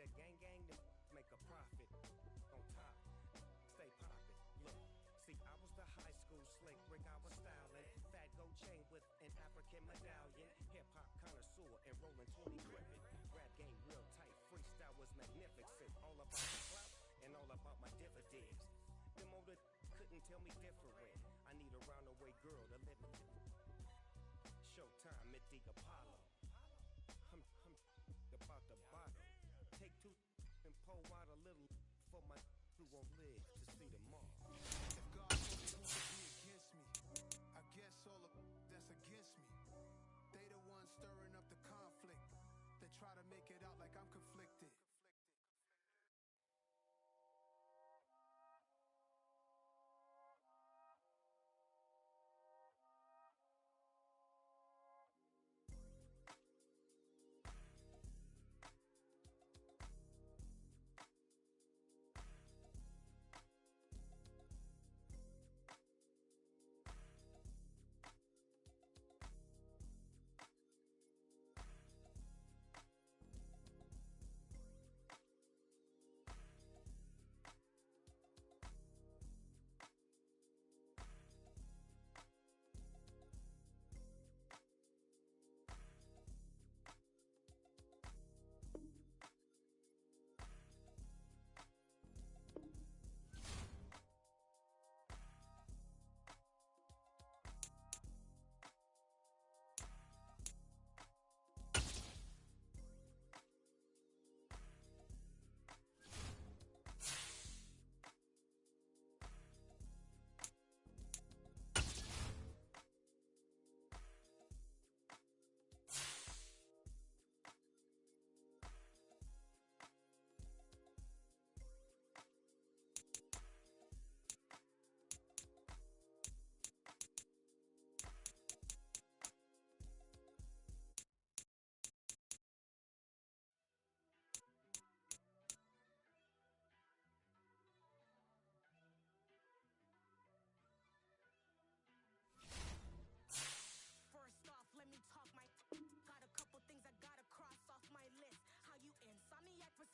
that gang then make a profit. On top, stay poppin'. Look, see, I was the high school slick Rick, I was styling. Fat gold chain with an African medallion. Hip-hop connoisseur and rolling 20 gripping. Rap game real tight, freestyle was magnificent. All about the clout and all about my dividends. Them older couldn't tell me different. I need a roundaway girl to let me Showtime at the Apollo. I'm about the bottom. Take two and pull out a little for my who won't live to see tomorrow. If God told me to be against me, I guess all of that's against me. They the ones stirring up the conflict. They try to make it out like I'm conflicted.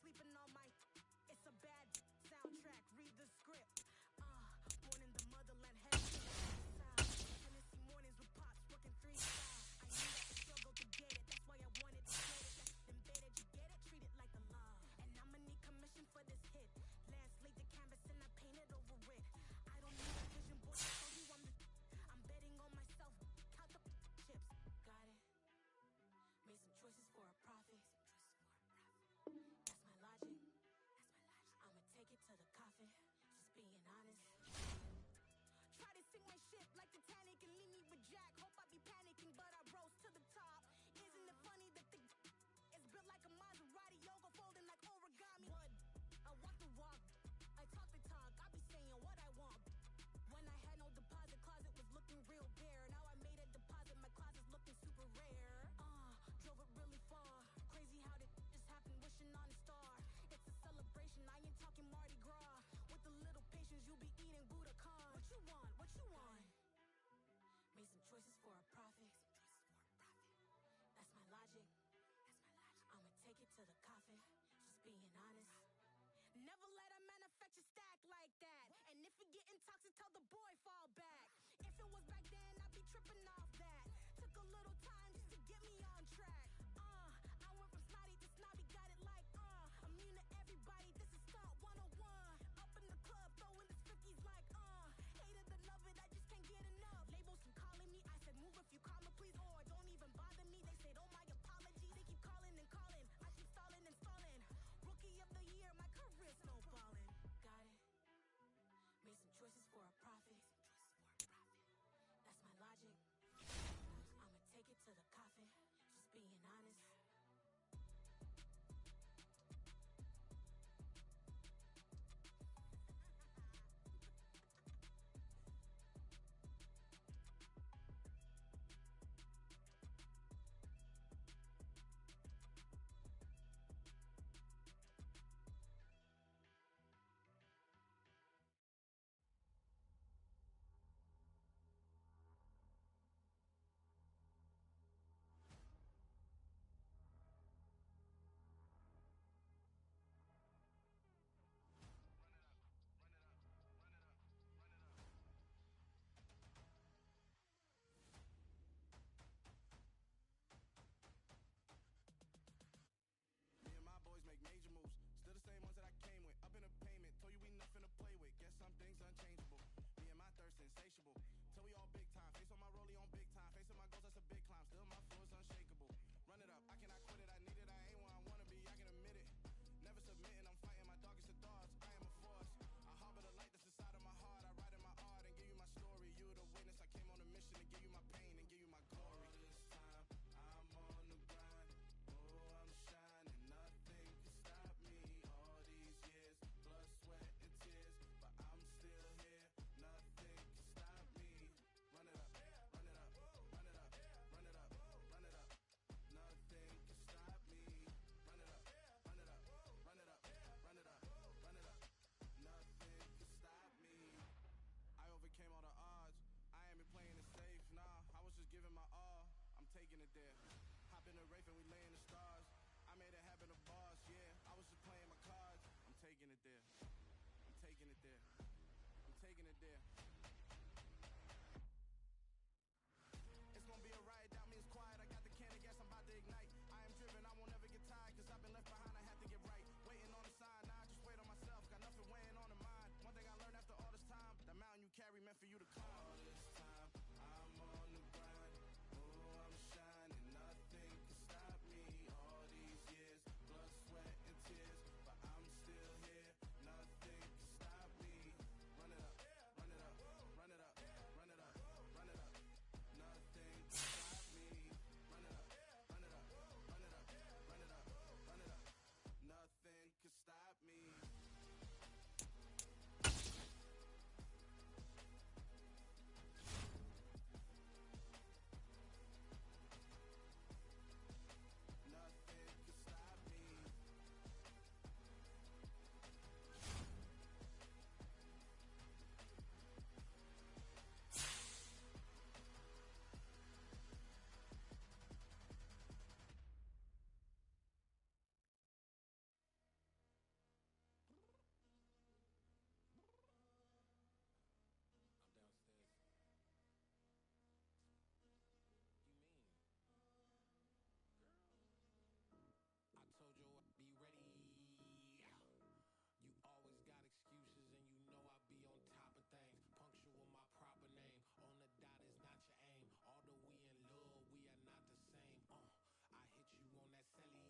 Sleeping on my it's a bad soundtrack, read the script. Born in the motherland, head to the south. Tennessee mornings with pops, working 3 styles. I knew that the struggle to get it, that's why I wanted to get it. That's embedded, you get it, treat it like the law. And I'ma need commission for this hit. Lance laid the canvas and I painted over it. I don't need a vision board to show you I'm betting on myself, count the chips. Got it. Made some choices for a profit. That's my logic. I'ma take it to the coffin, just being honest. Try to sink my ship like Titanic and leave me with Jack. Hope I be panicking, but I rose to the top. Isn't it funny that the is built like a Maserati, yoga folding like origami? What? I walk the walk, I talk the talk, I be saying what I want. When I had no deposit, closet was looking real bare. Now I made a deposit, my closet's looking super rare. Drove it really far, crazy how did just happen, wishing on a star. It's a celebration, I ain't talking Mardi Gras. With a little patience, you'll be eating Budokan. What you want? What you want? Made some choices for a profit. That's my logic. I'ma take it to the coffin, just being honest. Never let a manufacture stack like that. And if it getting toxic, tell the boy fall back. If it was back then, I'd be tripping off that. Took a little time just to get me on track. I went from snotty to snobby, got it like immune to everybody, this is stunt 101. Up in the club, throwing the 50s like hate it or love it, I just can't get enough. Labels keep calling me, I said move if you call me please, or don't even bother me. They said oh my apologies, they keep calling and calling, I keep stalling and stalling. Rookie of the year, my career snowballing. Got it. Made some choices for a profit. That's my logic. making it there. It's gonna be a riot, doubt me, it's quiet. I got the can of gas, I'm about to ignite. I am driven, I won't ever get tired, cause I've been left behind, I have to get right. Waiting on the sign, nah, I just wait on myself. Got nothing weighing on the mind. One thing I learned after all this time, the mountain you carry meant for you to climb. All this time, I'm on the grind. Oh, I'm shining, nothing can stop me. All these years, blood, sweat, and tears, but I'm still here. Nothing can stop me. Run it up, run it up, run it up, run it up, run it up. Nothing can stop me. Run it up, run it up, run it up, run it up, run it up. Nothing can stop me. Nothing can stop me. I told you I'd be ready. You always got excuses and you know I be on top of things. Punctual my proper name. On the dot is not your aim. Although we in love, we are not the same. I hit you on that celly.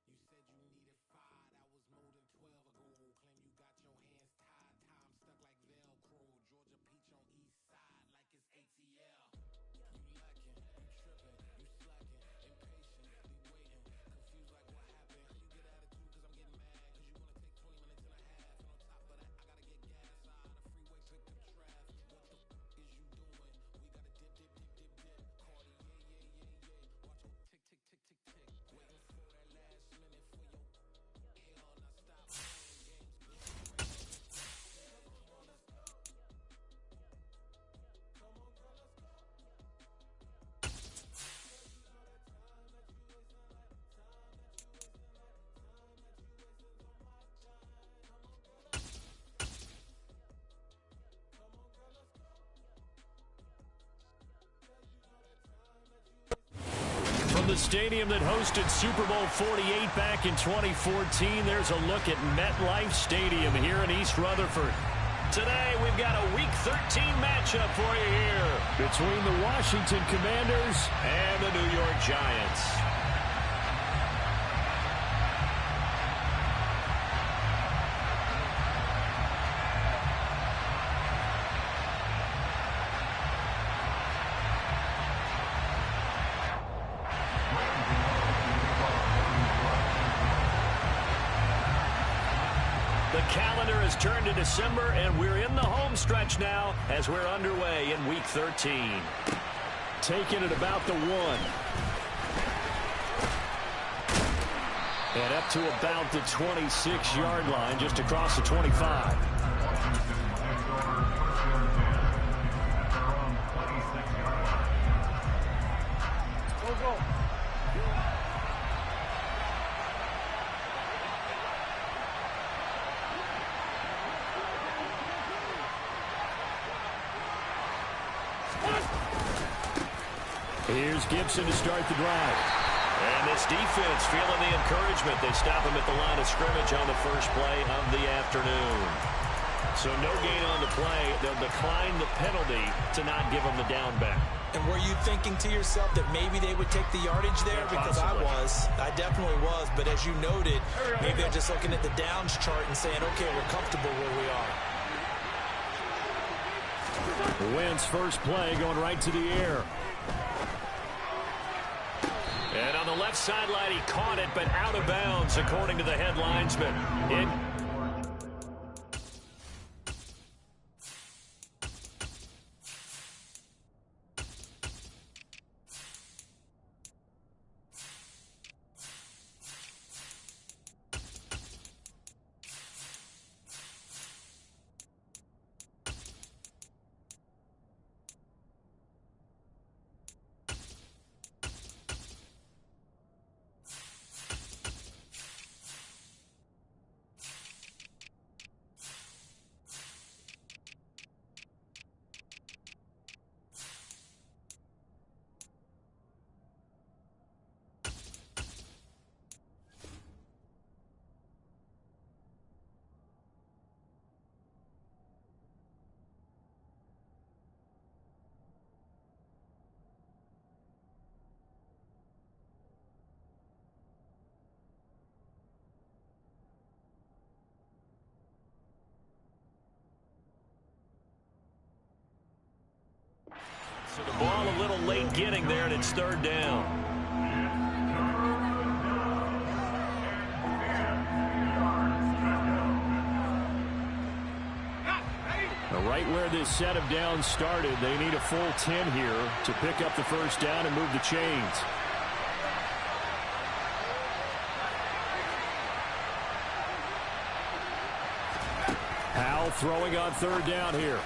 You said you needed 5, that was more than 12 ago. Claim you got your hands tied, time stuck like Velcro. Georgia peach on east side like it's ATL. You lacking, you tripping, you slacking, impatient, be waiting, confused like what happened. You get attitude cause I'm getting mad, cause you wanna take 20 minutes and a half. And on top of that, I gotta get gas out of freeway, pick up traffic. What the is you doing? We gotta dip, dip, dip, dip, dip. Cardi, yeah. Watch your tick, tick, tick, tick, tick. Waiting for that last minute for your hell, now stop playing games, good. Come on, let's go. Come on, girl, let's go. From the stadium that hosted Super Bowl 48 back in 2014, there's a look at MetLife Stadium here in East Rutherford. Today, we've got a Week 13 matchup for you here between the Washington Commanders and the New York Giants. The calendar has turned to December, and we're in the home stretch now as we're underway in Week 13. Taking it about the 1. And up to about the 26-yard line, just across the 25. Go. Here's Gibson to start the drive. And this defense feeling the encouragement. They stop him at the line of scrimmage on the first play of the afternoon. So no gain on the play. They'll decline the penalty to not give him the down back. And were you thinking to yourself that maybe they would take the yardage there? Yeah, because possibly. I definitely was. But as you noted, maybe they're just looking at the downs chart and saying, okay, we're comfortable where we are. Wentz first play going right to the air. And on the left sideline, he caught it, but out of bounds, according to the head linesman. So the ball a little late getting there, and it's third down. Right where this set of downs started, they need a full 10 here to pick up the first down and move the chains. Powell throwing on third down here.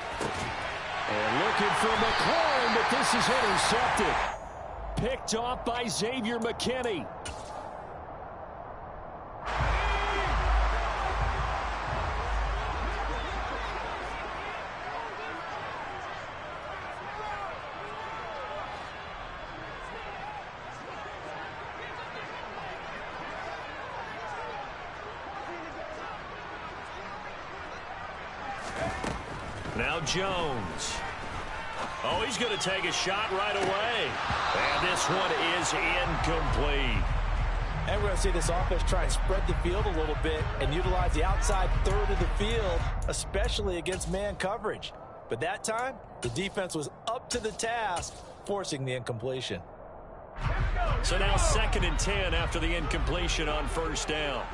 And looking for McLaurin, but this is intercepted. Picked off by Xavier McKinney. Now Jones. Oh, he's going to take a shot right away. And this one is incomplete. And we're going to see this offense try and spread the field a little bit and utilize the outside third of the field, especially against man coverage. But that time, the defense was up to the task, forcing the incompletion. So now 2nd and 10 after the incompletion on first down.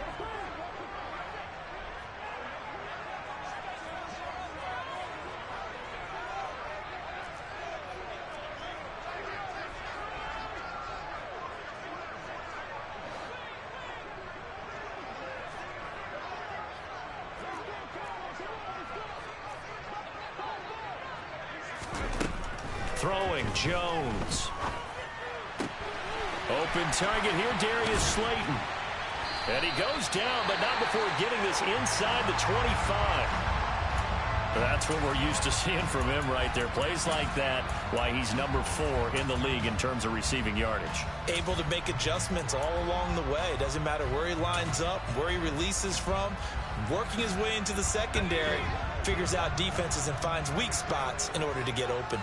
Throwing, Jones. Open target here, Darius Slayton. And he goes down, but not before getting this inside the 25. That's what we're used to seeing from him right there. Plays like that, why he's number 4 in the league in terms of receiving yardage. Able to make adjustments all along the way. Doesn't matter where he lines up, where he releases from. Working his way into the secondary. Figures out defenses and finds weak spots in order to get open.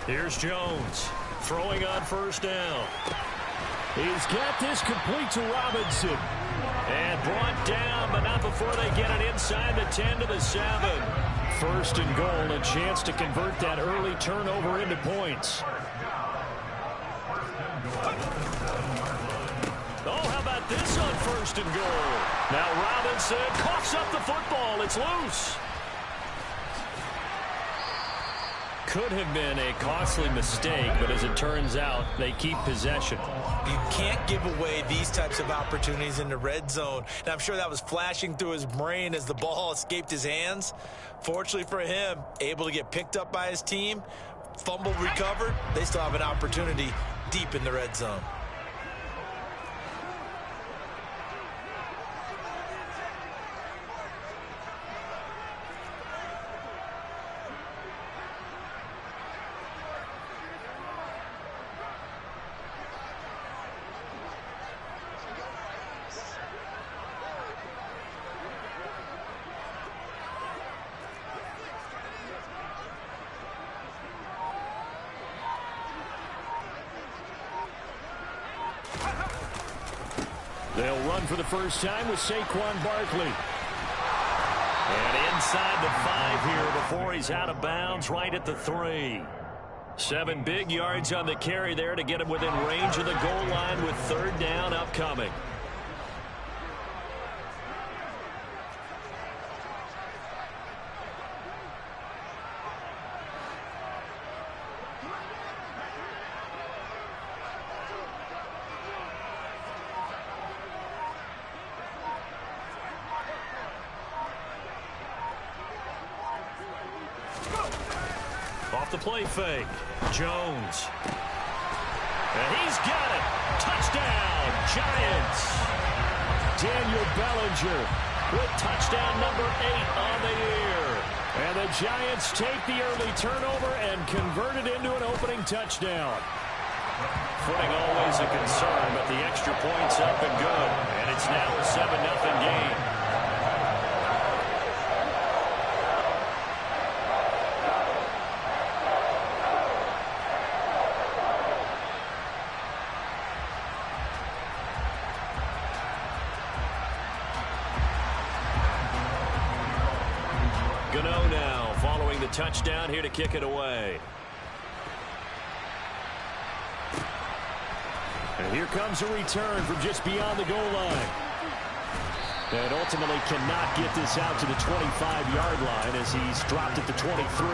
Here's Jones throwing on first down. He's got this complete to Robinson. And brought down, but not before they get it inside the 10 to the 7. First and goal, a chance to convert that early turnover into points. Oh, how about this on first and goal? Now Robinson coughs up the football. It's loose. Could have been a costly mistake, but as it turns out, they keep possession. You can't give away these types of opportunities in the red zone. And I'm sure that was flashing through his brain as the ball escaped his hands. Fortunately for him, able to get picked up by his team, fumble recovered. They still have an opportunity deep in the red zone. They'll run for the first time with Saquon Barkley. And inside the 5 here before he's out of bounds right at the 3. 7 big yards on the carry there to get him within range of the goal line with third down upcoming. Off the play fake, Jones. And he's got it. Touchdown, Giants. Daniel Bellinger with touchdown number 8 on the year. And the Giants take the early turnover and convert it into an opening touchdown. Footing always a concern, but the extra point's up and good. And it's now a 7-0 game. touchdown here to kick it away. And here comes a return from just beyond the goal line. And ultimately cannot get this out to the 25-yard line as he's dropped at the 23.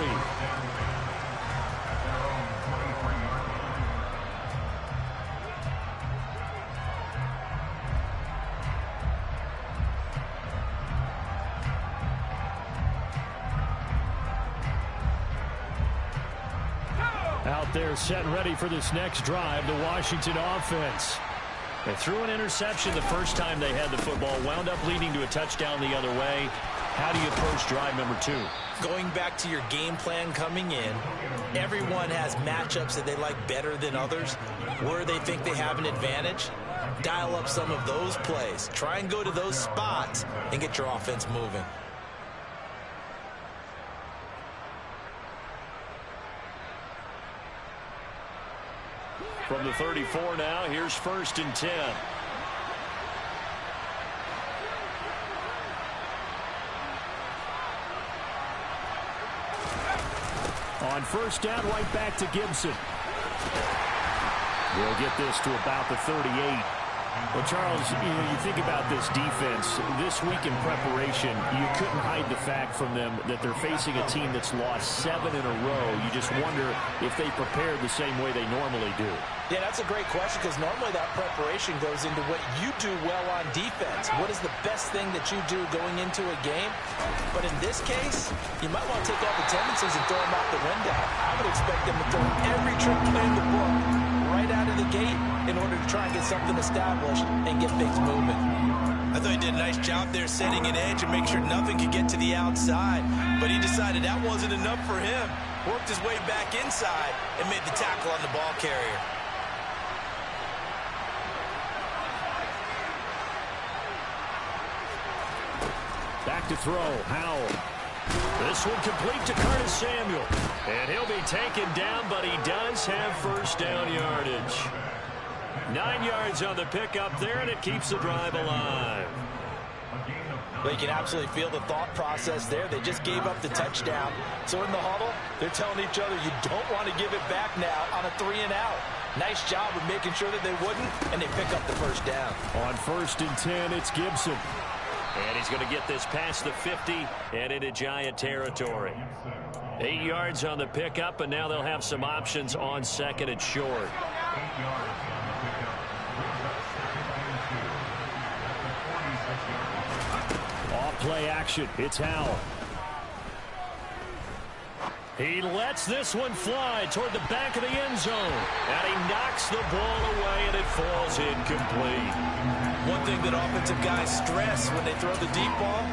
Out there set and ready for this next drive, the Washington offense. They threw an interception the first time they had the football, wound up leading to a touchdown the other way. How do you approach drive number 2? Going back to your game plan coming in, everyone has matchups that they like better than others, where they think they have an advantage. Dial up some of those plays. Try and go to those spots and get your offense moving. From the 34 now, here's 1st and 10. On 1st down, right back to Gibson. We'll get this to about the 38. Well, Charles, you think about this defense. This week in preparation, you couldn't hide the fact from them that they're facing a team that's lost 7 in a row. You just wonder if they prepared the same way they normally do. Yeah, that's a great question because normally that preparation goes into what you do well on defense. What is the best thing that you do going into a game? But in this case, you might want to take all the tendencies and throw them out the window. I would expect them to throw every trick play in the book right out of the gate in order to try and get something established and get things moving. I thought he did a nice job there setting an edge and make sure nothing could get to the outside. But he decided that wasn't enough for him. Worked his way back inside and made the tackle on the ball carrier. Back to throw, Howell. This one complete to Curtis Samuel. And he'll be taken down, but he does have 1st down yardage. 9 yards on the pickup there, and it keeps the drive alive. Well, you can absolutely feel the thought process there. They just gave up the touchdown. So in the huddle, they're telling each other, you don't want to give it back now on a 3 and out. Nice job of making sure that they wouldn't, and they pick up the 1st down. On 1st and 10, it's Gibson. And he's going to get this past the 50 and into Giant territory. 8 yards on the pickup, and now they'll have some options on 2nd and short. Off play action. It's Howell. He lets this one fly toward the back of the end zone. And he knocks the ball away, and it falls incomplete. One thing that offensive guys stress when they throw the deep ball,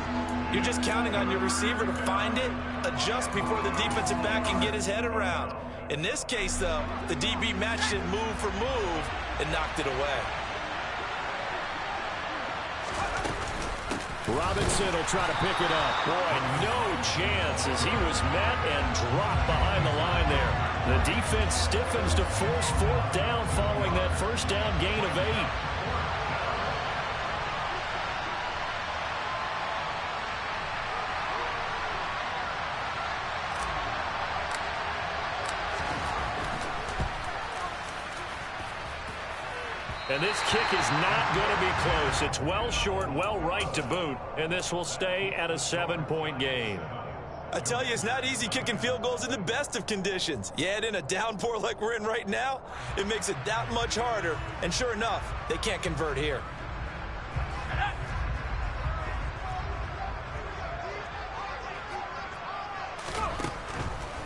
you're just counting on your receiver to find it, adjust before the defensive back can get his head around. In this case, though, the DB matched it move for move and knocked it away. Robinson will try to pick it up. Boy, no chance as he was met and dropped behind the line there. The defense stiffens to force 4th down following that 1st down gain of 8. And this kick is not going to be close. It's well short, well right to boot. And this will stay at a 7-point game. I tell you, it's not easy kicking field goals in the best of conditions. You add in a downpour like we're in right now, it makes it that much harder. And sure enough, they can't convert here.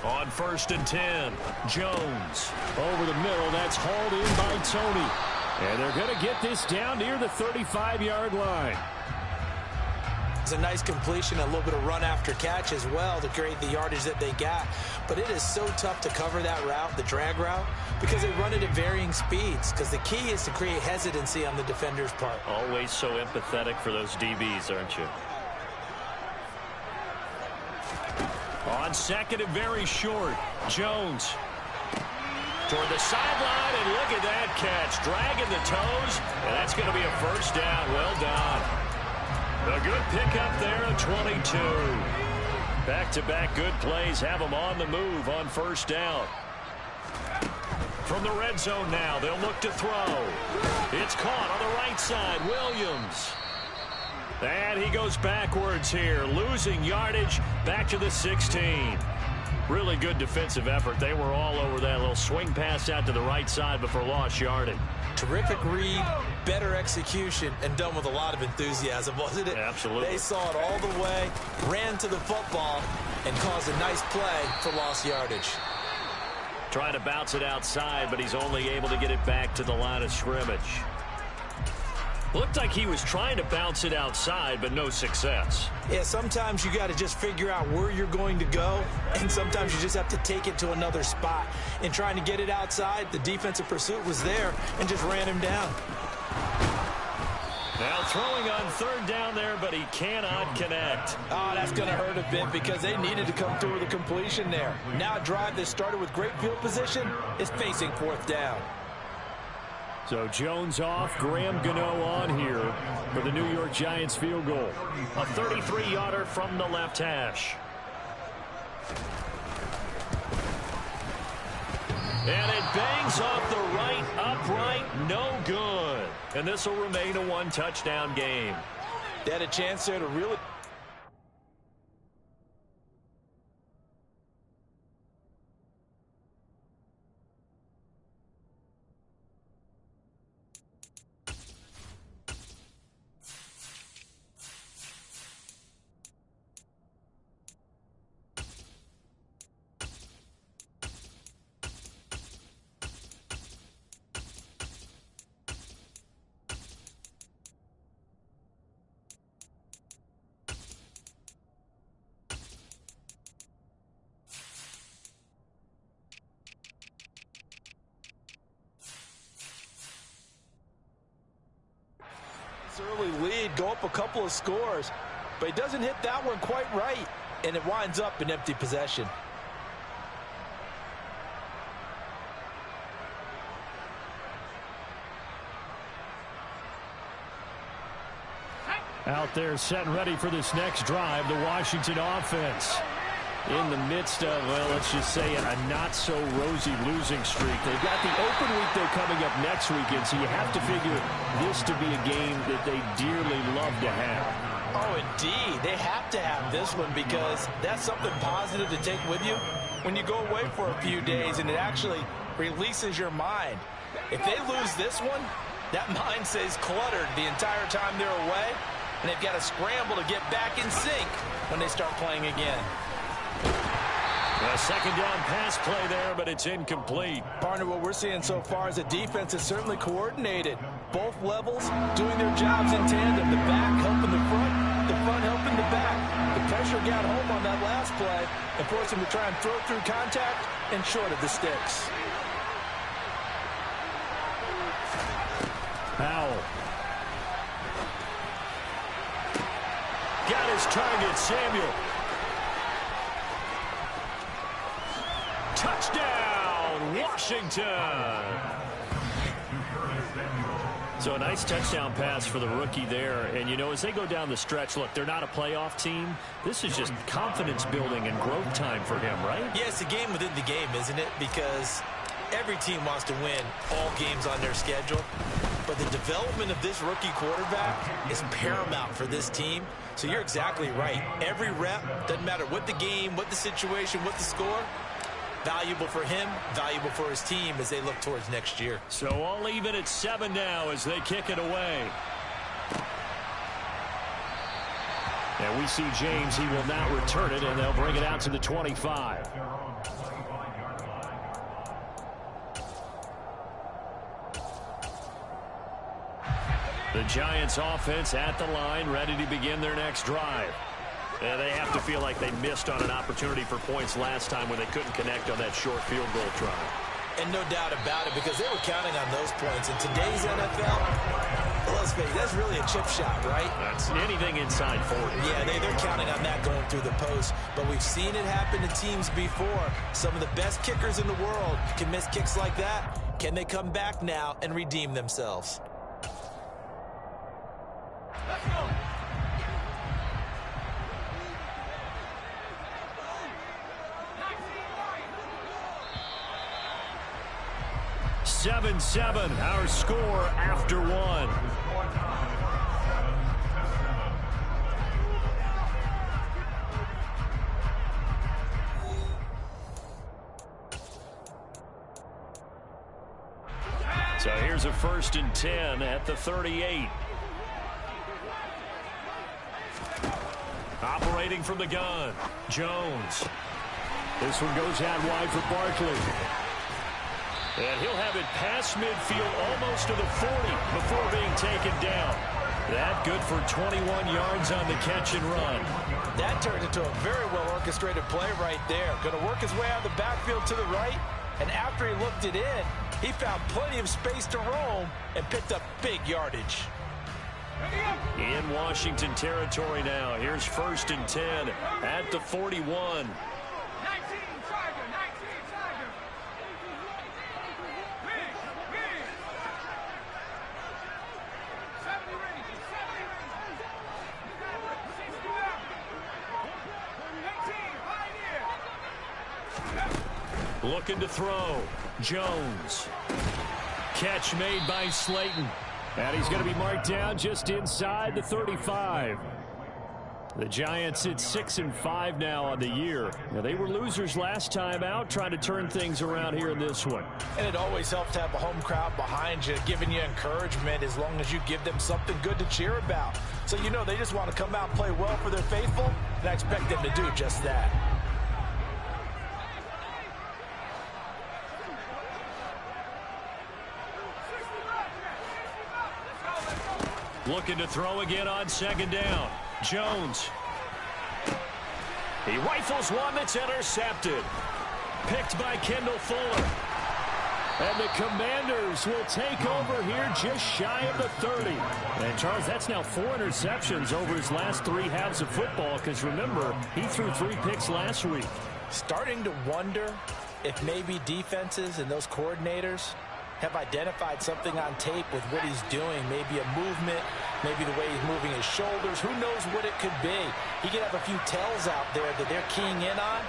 On 1st and 10, Jones. Over the middle, that's hauled in by Tony. And they're going to get this down near the 35-yard line. It's a nice completion, a little bit of run after catch as well to create the yardage that they got. But it is so tough to cover that route, the drag route, because they run it at varying speeds. Because the key is to create hesitancy on the defender's part. Always so empathetic for those DBs, aren't you? On 2nd and very short, Jones. Toward the sideline, and look at that catch. Dragging the toes, and that's going to be a 1st down. Well done. A good pickup there at 22. Back-to-back good plays have them on the move on first down. From the red zone now, they'll look to throw. It's caught on the right side. Williams. And he goes backwards here, losing yardage back to the 16. Really good defensive effort. They were all over that little swing pass out to the right side before lost yardage. Terrific read, better execution, and done with a lot of enthusiasm, wasn't it? Absolutely. They saw it all the way, ran to the football, and caused a nice play for lost yardage. Trying to bounce it outside, but he's only able to get it back to the line of scrimmage. Looked like he was trying to bounce it outside, but no success. Yeah, sometimes you got to just figure out where you're going to go, and sometimes you just have to take it to another spot. In trying to get it outside, the defensive pursuit was there and just ran him down. Now throwing on third down there, but he cannot connect. Oh, that's going to hurt a bit because they needed to come through with a completion there. Now a drive that started with great field position is facing fourth down. So Jones off, Graham Gano on here for the New York Giants field goal. A 33-yarder from the left hash. And it bangs off the right upright, no good. And this will remain a one-touchdown game. They had a chance there to really... early lead, go up a couple of scores, but he doesn't hit that one quite right, and it winds up an empty possession. Out there set and ready for this next drive, the Washington offense. In the midst of, well, let's just say a not-so-rosy losing streak. They've got the open week, though, coming up next weekend, so you have to figure this to be a game that they dearly love to have. Oh, indeed. They have to have this one because that's something positive to take with you when you go away for a few days, and it actually releases your mind. If they lose this one, that mind stays cluttered the entire time they're away, and they've got to scramble to get back in sync when they start playing again. A second down pass play there, but it's incomplete. Partner, what we're seeing so far is the defense is certainly coordinated. Both levels doing their jobs in tandem. The back helping the front helping the back. The pressure got home on that last play and forced him to try and throw through contact and short of the sticks. Powell. Got his target, Samuel. Touchdown, Washington. So a nice touchdown pass for the rookie there. And, you know, as they go down the stretch, look, they're not a playoff team. This is just confidence building and growth time for him, right? Yeah, it's a game within the game, isn't it? Because every team wants to win all games on their schedule. But the development of this rookie quarterback is paramount for this team. So you're exactly right. Every rep, doesn't matter what the game, what the situation, what the score, valuable for him, valuable for his team as they look towards next year. So all even at 7 now as they kick it away. And we see James, he will now return it, and they'll bring it out to the 25. The Giants offense at the line, ready to begin their next drive. And they have to feel like they missed on an opportunity for points last time when they couldn't connect on that short field goal try. And no doubt about it, because they were counting on those points. In today's NFL, let's face it, that's really a chip shot, right? That's anything inside 40. Yeah, they're counting on that going through the post. But we've seen it happen to teams before. Some of the best kickers in the world can miss kicks like that. Can they come back now and redeem themselves? 7-7, our score after one. So here's a 1st and 10 at the 38. Operating from the gun, Jones. This one goes out wide for Barkley. And he'll have it past midfield almost to the 40 before being taken down. That good for 21 yards on the catch and run. That turned into a very well-orchestrated play right there. Going to work his way out of the backfield to the right. And after he looked it in, he found plenty of space to roam and picked up big yardage. In Washington territory now. Here's 1st and 10 at the 41. Looking to throw. Jones. Catch made by Slayton. And he's going to be marked down just inside the 35. The Giants at 6-5 now on the year. Now, they were losers last time out, trying to turn things around here in this one. And it always helps to have a home crowd behind you, giving you encouragement as long as you give them something good to cheer about. So you know they just want to come out and play well for their faithful, and I expect them to do just that. Looking to throw again on 2nd down. Jones. He rifles one that's intercepted. Picked by Kendall Fuller. And the Commanders will take over here just shy of the 30. And, Charles, that's now 4 interceptions over his last 3 halves of football because, remember, he threw 3 picks last week. Starting to wonder if maybe defenses and those coordinators have identified something on tape with what he's doing. Maybe a movement, maybe the way he's moving his shoulders. Who knows what it could be? He could have a few tells out there that they're keying in on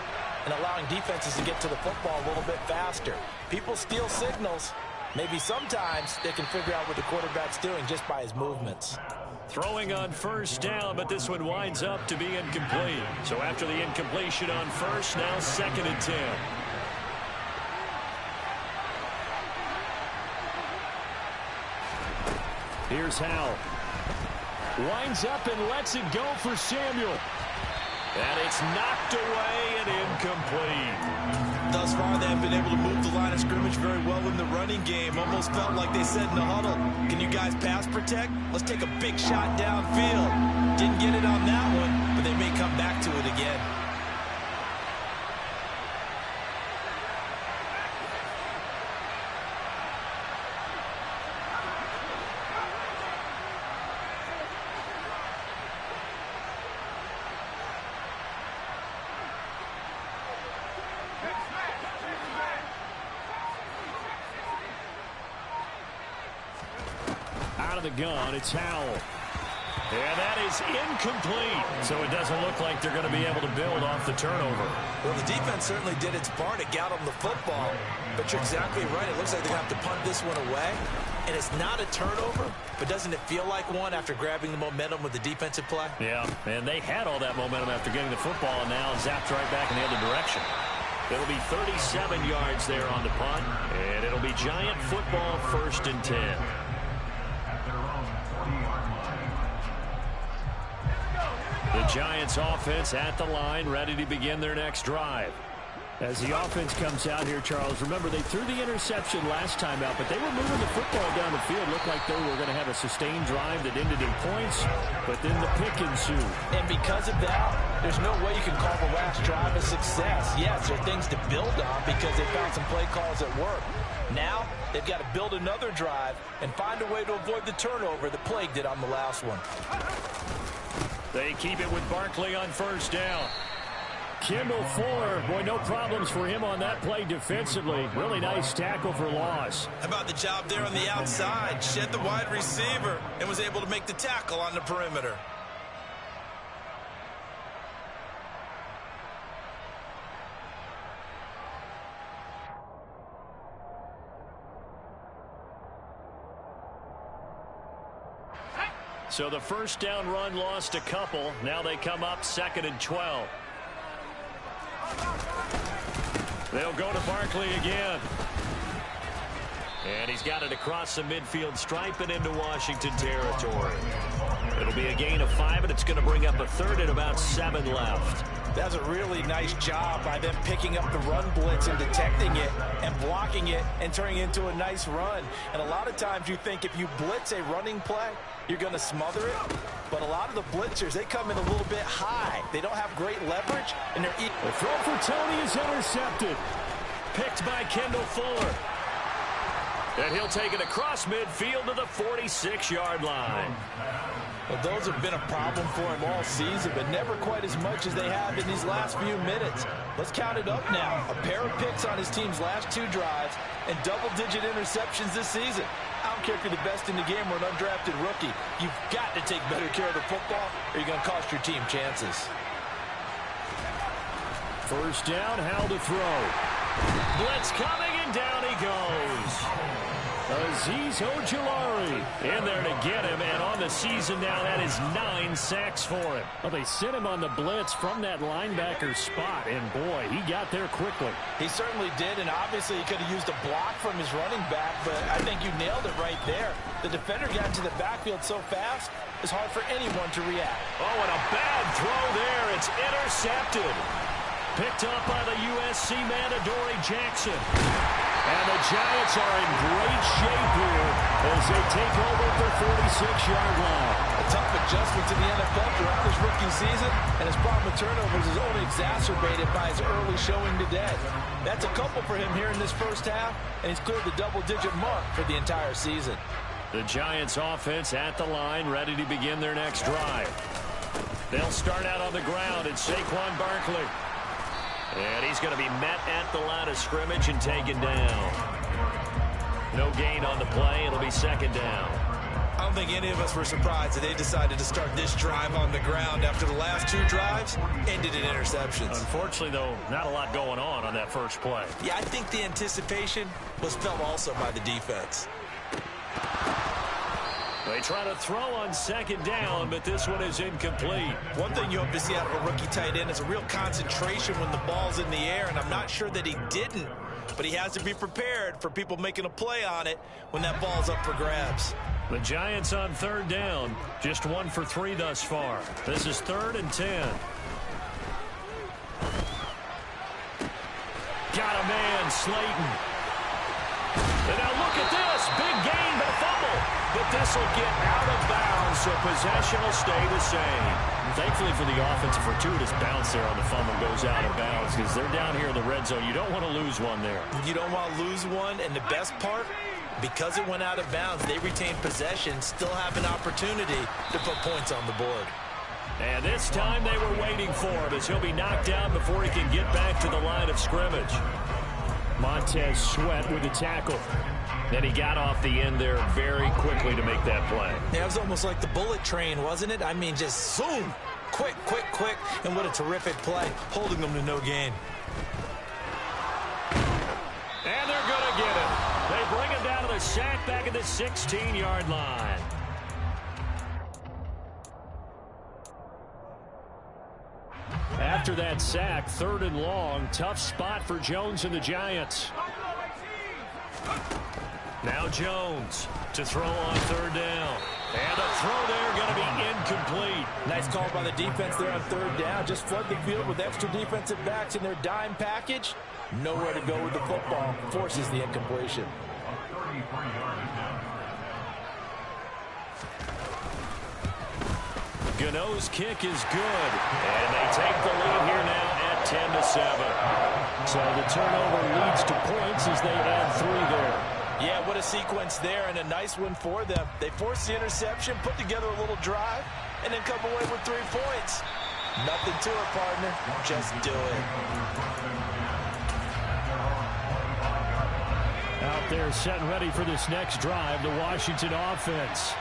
and allowing defenses to get to the football a little bit faster. People steal signals. Maybe sometimes they can figure out what the quarterback's doing just by his movements. Throwing on 1st down, but this one winds up to be incomplete. So after the incompletion on 1st, now 2nd and 10. Here's Howell. Winds up and lets it go for Samuel. And it's knocked away and incomplete. Thus far, they have been able to move the line of scrimmage very well in the running game. Almost felt like they said in the huddle, can you guys pass protect? Let's take a big shot downfield. Didn't get it on that one, but they may come back to it again. The gun, it's Howell. And that is incomplete. So it doesn't look like they're going to be able to build off the turnover. Well, the defense certainly did its part to get them the football. But you're exactly right. It looks like they're going to have to punt this one away. And it's not a turnover, but doesn't it feel like one after grabbing the momentum with the defensive play? Yeah, and they had all that momentum after getting the football and now zapped right back in the other direction. It'll be 37 yards there on the punt. And it'll be Giant football, 1st and 10. The Giants offense at the line, ready to begin their next drive. As the offense comes out here, Charles, remember they threw the interception last time out, but they were moving the football down the field. Looked like they were going to have a sustained drive that ended in points, but then the pick ensued. And because of that, there's no way you can call the last drive a success. Yes, there are things to build on because they found some play calls that work. Now, they've got to build another drive and find a way to avoid the turnover that plagued it on the last one. They keep it with Barkley on 1st down. Kendall Fuller, boy, no problems for him on that play defensively. Really nice tackle for loss. How about the job there on the outside? Shed the wide receiver and was able to make the tackle on the perimeter. So the first down run lost a couple. Now they come up 2nd and 12. They'll go to Barkley again. And he's got it across the midfield stripe and into Washington territory. It'll be a gain of 5, and it's going to bring up a 3rd and about 7 left. That's a really nice job by them picking up the run blitz and detecting it and blocking it and turning it into a nice run. And a lot of times you think if you blitz a running play, you're going to smother it. But a lot of the blitzers, they come in a little bit high. They don't have great leverage, and they're eating. The throw for Tony is intercepted. Picked by Kendall Fuller. And he'll take it across midfield to the 46-yard line. Well, those have been a problem for him all season, but never quite as much as they have in these last few minutes. Let's count it up now. A pair of picks on his team's last 2 drives and double-digit interceptions this season. I don't care if you're the best in the game or an undrafted rookie. You've got to take better care of the football or you're going to cost your team chances. First down, how to throw. Blitz coming, and down he goes. Azeez Ojulari in there to get him, and on the season now, that is 9 sacks for him. Well, they sent him on the blitz from that linebacker spot, and boy, he got there quickly. He certainly did, and obviously he could have used a block from his running back, but I think you nailed it right there. The defender got into the backfield so fast, it's hard for anyone to react. Oh, and a bad throw there. It's intercepted. Picked up by the USC man, Adoree Jackson. And the Giants are in great shape here as they take over at the 46-yard line. A tough adjustment to the NFL throughout his rookie season, and his problem with turnovers is only exacerbated by his early showing today. That's a couple for him here in this first half, and he's cleared the double-digit mark for the entire season. The Giants offense at the line, ready to begin their next drive. They'll start out on the ground. It's Saquon Barkley. And he's going to be met at the line of scrimmage and taken down. No gain on the play. It'll be 2nd down. I don't think any of us were surprised that they decided to start this drive on the ground after the last 2 drives ended in interceptions. Unfortunately, though, not a lot going on that first play. Yeah, I think the anticipation was felt also by the defense. They try to throw on 2nd down, but this one is incomplete. One thing you hope to see out of a rookie tight end is a real concentration when the ball's in the air, and I'm not sure that he didn't, but he has to be prepared for people making a play on it when that ball's up for grabs. The Giants on 3rd down, just 1 for 3 thus far. This is 3rd and 10. Got a man, Slayton. And now look at this, big gain, but a fumble. But this will get out of bounds, so possession will stay the same. Thankfully for the offense, a fortuitous bounce there on the fumble goes out of bounds because they're down here in the red zone. You don't want to lose one there. You don't want to lose one, and the best part, because it went out of bounds, they retain possession, still have an opportunity to put points on the board. And this time they were waiting for him as he'll be knocked down before he can get back to the line of scrimmage. Montez Sweat with the tackle. Then he got off the end there very quickly to make that play. Yeah, it was almost like the bullet train, wasn't it? I mean, just zoom, quick, quick, quick, and what a terrific play, holding them to no gain. And they're going to get it. They bring him down to the sack back at the 16-yard line. After that sack, 3rd and long, tough spot for Jones and the Giants. Now Jones to throw on 3rd down. And the throw there going to be incomplete. Nice call by the defense there on 3rd down. Just flood the field with extra defensive backs in their dime package. Nowhere to go with the football. Forces the incompletion. Gano's kick is good. And they take the lead here now at 10-7. So the turnover leads to points as they add 3 there. Yeah, what a sequence there, and a nice one for them. They force the interception, put together a little drive, and then come away with 3 points. Nothing to it, partner. Just do it. Out there set and ready for this next drive, the Washington offense.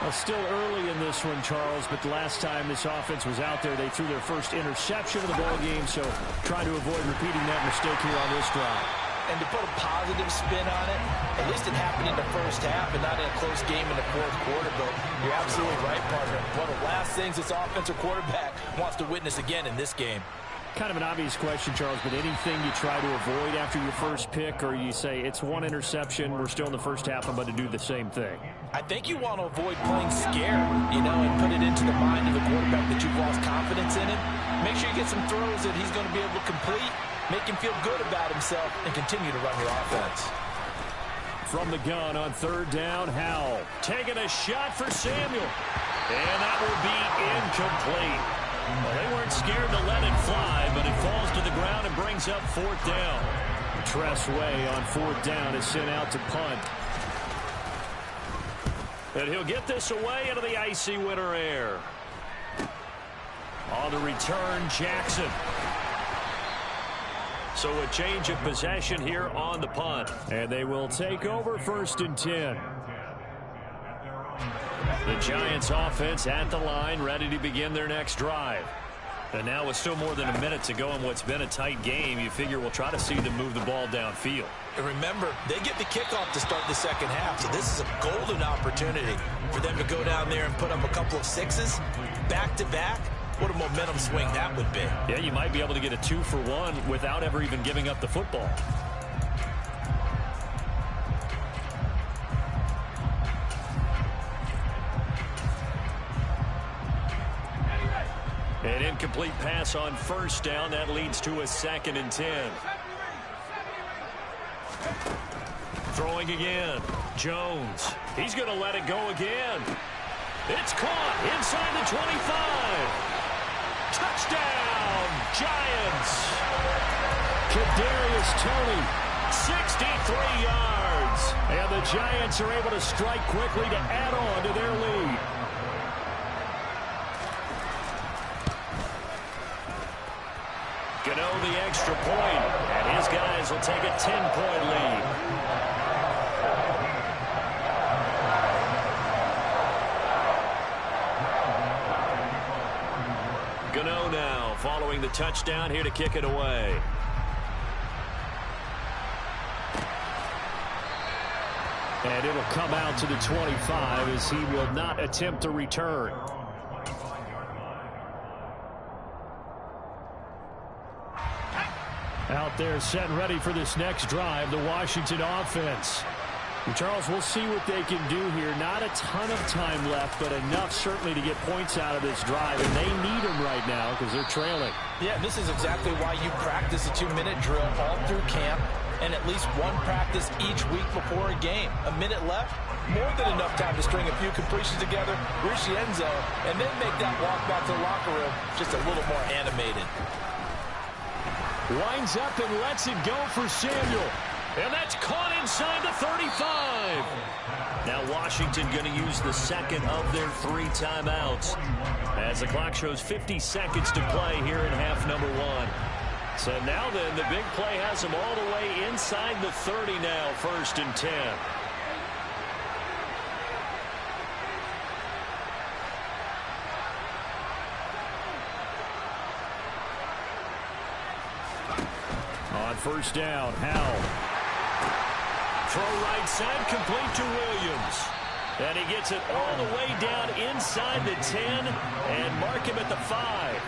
Well, still early in this one, Charles, but the last time this offense was out there, they threw their first interception of the ball game, so trying to avoid repeating that mistake here on this drive. And to put a positive spin on it, at least it happened in the first half and not in a close game in the fourth quarter. But you're absolutely right, partner. One of the last things this offensive quarterback wants to witness again in this game. Kind of an obvious question, Charles, but anything you try to avoid after your first pick, or you say it's one interception, we're still in the first half, I'm about to do the same thing? I think you want to avoid playing scared, and put it into the mind of the quarterback that you've lost confidence in him. Make sure you get some throws that he's going to be able to complete, make him feel good about himself, and continue to run your offense. From the gun on third down, Howell taking a shot for Samuel. And that will be incomplete. Well, they weren't scared to let it fly, but it falls to the ground and brings up fourth down. Tressway on fourth down is sent out to punt. And he'll get this away into the icy winter air. On the return, Jackson. So a change of possession here on the punt. And they will take over 1st and 10. The Giants offense at the line, ready to begin their next drive. And now with still more than a minute to go in what's been a tight game, you figure we'll try to see them move the ball downfield. And remember, they get the kickoff to start the second half, so this is a golden opportunity for them to go down there and put up a couple of sixes back-to-back. What a momentum swing that would be. Yeah, you might be able to get a 2-for-1 without ever even giving up the football. An incomplete pass on first down. That leads to a 2nd and 10. Throwing again. Jones. He's going to let it go again. It's caught inside the 25. Touchdown, Giants. Kadarius Toney, 63 yards. And the Giants are able to strike quickly to add on to their lead. Gano the extra point, and his guys will take a 10-point lead. Gano now following the touchdown here to kick it away. And it'll come out to the 25 as he will not attempt a return. Out there set and ready for this next drive, the Washington offense. And Charles, we'll see what they can do here. Not a ton of time left, but enough certainly to get points out of this drive. And they need them right now because they're trailing. Yeah, this is exactly why you practice a 2-minute drill all through camp and at least one practice each week before a game. A minute left, more than enough time to string a few completions together, reach the end zone, and then make that walk back to the locker room just a little more animated. Winds up and lets it go for Samuel. And that's caught inside the 35. Now Washington going to use the second of their 3 timeouts as the clock shows 50 seconds to play here in half number 1. So now then, the big play has them all the way inside the 30 now, 1st and 10. On first down, Howell. Throw right side, complete to Williams. And he gets it all the way down inside the 10 and mark him at the 5.